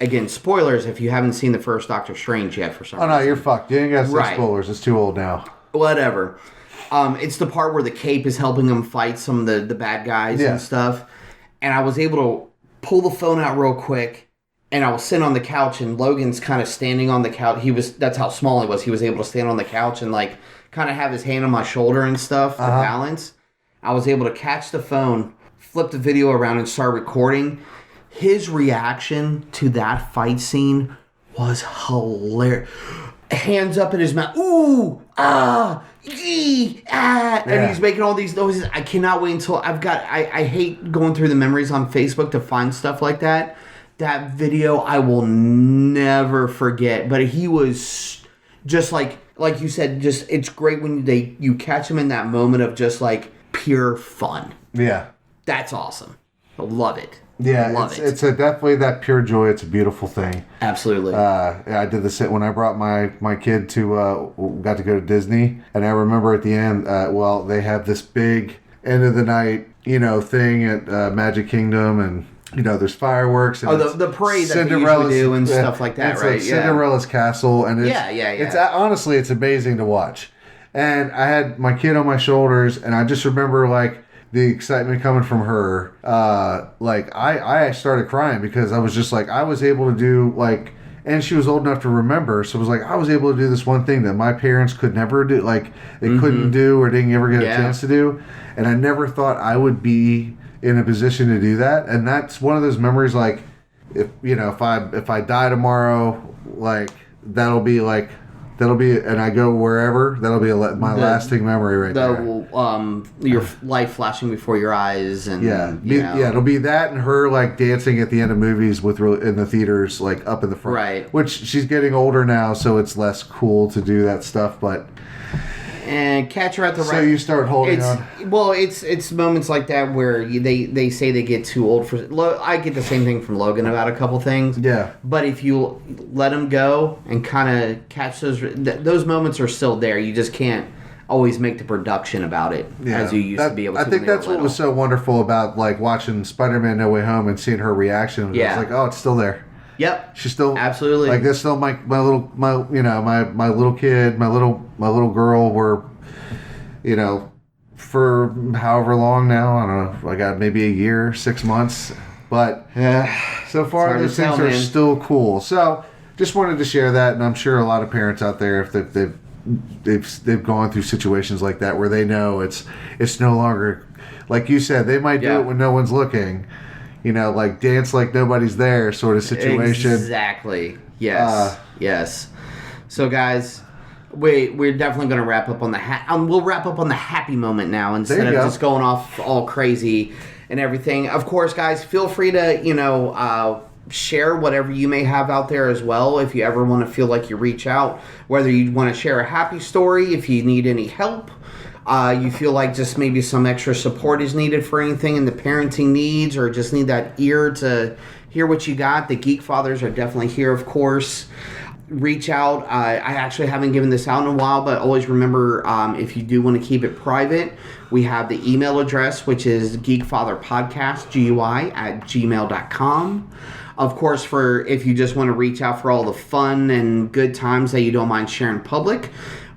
[SPEAKER 4] again, spoilers if you haven't seen the first Doctor Strange yet for some reason.
[SPEAKER 5] Oh no, you're fucked. You ain't got to say spoilers. It's too old now.
[SPEAKER 4] Whatever. It's the part where the cape is helping him fight some of the bad guys and stuff. And I was able to pull the phone out real quick, and I was sitting on the couch, and Logan's kind of standing on the couch. That's how small he was. He was able to stand on the couch and like kind of have his hand on my shoulder and stuff to balance. I was able to catch the phone, flip the video around, and start recording. His reaction to that fight scene was hilarious. Hands up in his mouth. Ooh, ah, yee, ah. And he's making all these noises. I cannot wait until I hate going through the memories on Facebook to find stuff like that. That video I will never forget. But he was just like you said, just it's great when you catch him in that moment of just like pure fun.
[SPEAKER 5] Yeah.
[SPEAKER 4] That's awesome. I love it.
[SPEAKER 5] Yeah, it's definitely that pure joy. It's a beautiful thing.
[SPEAKER 4] Absolutely.
[SPEAKER 5] I did this when I brought my kid to got to go to Disney, and I remember at the end, they have this big end of the night, thing at Magic Kingdom, and there's fireworks. And
[SPEAKER 4] the parade that they usually do and stuff like that,
[SPEAKER 5] it's
[SPEAKER 4] right?
[SPEAKER 5] Like Cinderella's castle, and it's, It's honestly, it's amazing to watch. And I had my kid on my shoulders, and I just remember like the excitement coming from her. I started crying because I was just like, I was able to do like, and she was old enough to remember, so it was like I was able to do this one thing that my parents could never do, like they couldn't do or didn't ever get a chance to do, and I never thought I would be in a position to do that. And that's one of those memories, like if I die tomorrow, like that'll be, and I go wherever, that'll be my lasting memory right there.
[SPEAKER 4] Your life flashing before your eyes, and
[SPEAKER 5] it'll be that and her like dancing at the end of movies in the theaters, like up in the front.
[SPEAKER 4] Right.
[SPEAKER 5] Which she's getting older now, so it's less cool to do that stuff, but.
[SPEAKER 4] And catch her at the right.
[SPEAKER 5] So you start holding on.
[SPEAKER 4] Well, it's moments like that where they say they get too old for. I get the same thing from Logan about a couple things.
[SPEAKER 5] Yeah.
[SPEAKER 4] But if you let him go and kind of catch those moments are still there. You just can't always make the production about it as you used to be able to.
[SPEAKER 5] I think that's what was so wonderful about like watching Spider-Man: No Way Home and seeing her reaction. Yeah. It's like, oh, it's still there.
[SPEAKER 4] Yep.
[SPEAKER 5] She's still
[SPEAKER 4] absolutely
[SPEAKER 5] like that's still my little kid, my little girl were, for however long now, I don't know, I got maybe a year, 6 months. But so
[SPEAKER 4] It's
[SPEAKER 5] far,
[SPEAKER 4] hard to
[SPEAKER 5] those things
[SPEAKER 4] tell,
[SPEAKER 5] are
[SPEAKER 4] man.
[SPEAKER 5] still cool. So just wanted to share that, and I'm sure a lot of parents out there, if they've gone through situations like that where they know it's no longer, like you said, they might do
[SPEAKER 4] Yeah.
[SPEAKER 5] it when no one's looking. Like dance like nobody's there sort of situation.
[SPEAKER 4] Exactly. Yes. Yes. So, guys, we're definitely going to wrap up on the we'll wrap up on the happy moment now instead of just going off all crazy and everything. Of course, guys, feel free to share whatever you may have out there as well. If you ever want to feel like you reach out, whether you want to share a happy story, if you need any help. You feel like just maybe some extra support is needed for anything in the parenting needs, or just need that ear to hear what you got. The Geekfathers are definitely here, of course. Reach out. I actually haven't given this out in a while, but always remember, if you do want to keep it private, we have the email address, which is geekfatherpodcast, GUI@gmail.com. Of course, if you just want to reach out for all the fun and good times that you don't mind sharing public,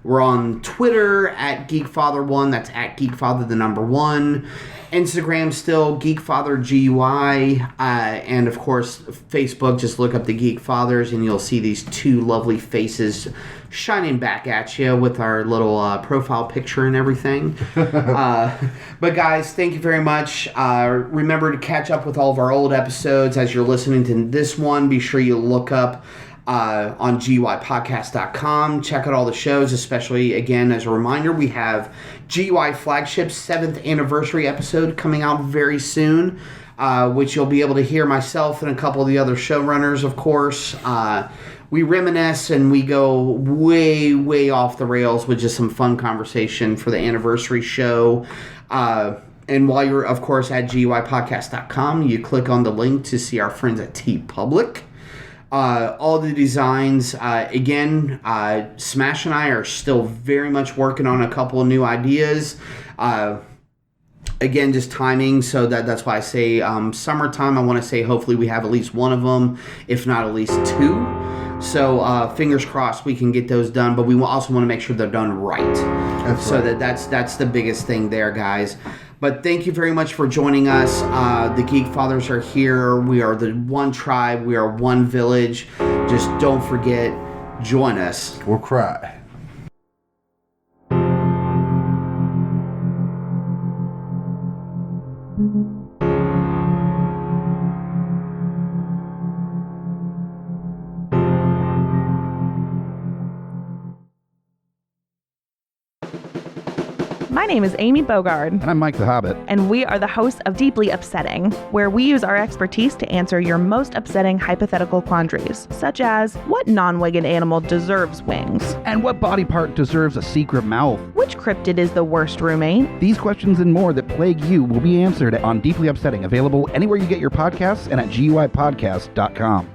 [SPEAKER 4] we're on Twitter at Geekfather1. That's at Geekfather the number 1. Instagram still Geekfather GUI. And of course, Facebook, just look up the Geekfathers and you'll see these two lovely faces shining back at you with our little profile picture and everything. But guys, thank you very much. Remember to catch up with all of our old episodes as you're listening to this one. Be sure you look up on GUIPodcast.com. Check out all the shows, especially, again, as a reminder, we have GUI Flagship's 7th anniversary episode coming out very soon, which you'll be able to hear myself and a couple of the other showrunners, of course. We reminisce and we go way, way off the rails with just some fun conversation for the anniversary show. And while you're, of course, at GUIPodcast.com, you click on the link to see our friends at TeePublic. All the designs, again, Smash and I are still very much working on a couple of new ideas. Again, just timing, so that's why I say summertime. I want to say hopefully we have at least one of them, if not at least 2. So fingers crossed we can get those done, but we also want to make sure they're done right. That's the biggest thing there, guys. But thank you very much for joining us. The Geekfathers are here. We are the one tribe. We are one village. Just don't forget, join us.
[SPEAKER 5] Or cry.
[SPEAKER 6] My name is Amy Bogard,
[SPEAKER 1] And I'm Mike the Hobbit.
[SPEAKER 6] and we are the hosts of Deeply Upsetting, where we use our expertise to answer your most upsetting hypothetical quandaries, such as, what non-winged animal deserves wings?
[SPEAKER 1] And what body part deserves a secret mouth?
[SPEAKER 6] Which cryptid is the worst roommate?
[SPEAKER 1] These questions and more that plague you will be answered on Deeply Upsetting, available anywhere you get your podcasts and at GUIPodcast.com.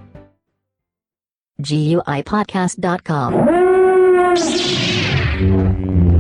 [SPEAKER 7] GUIPodcast.com.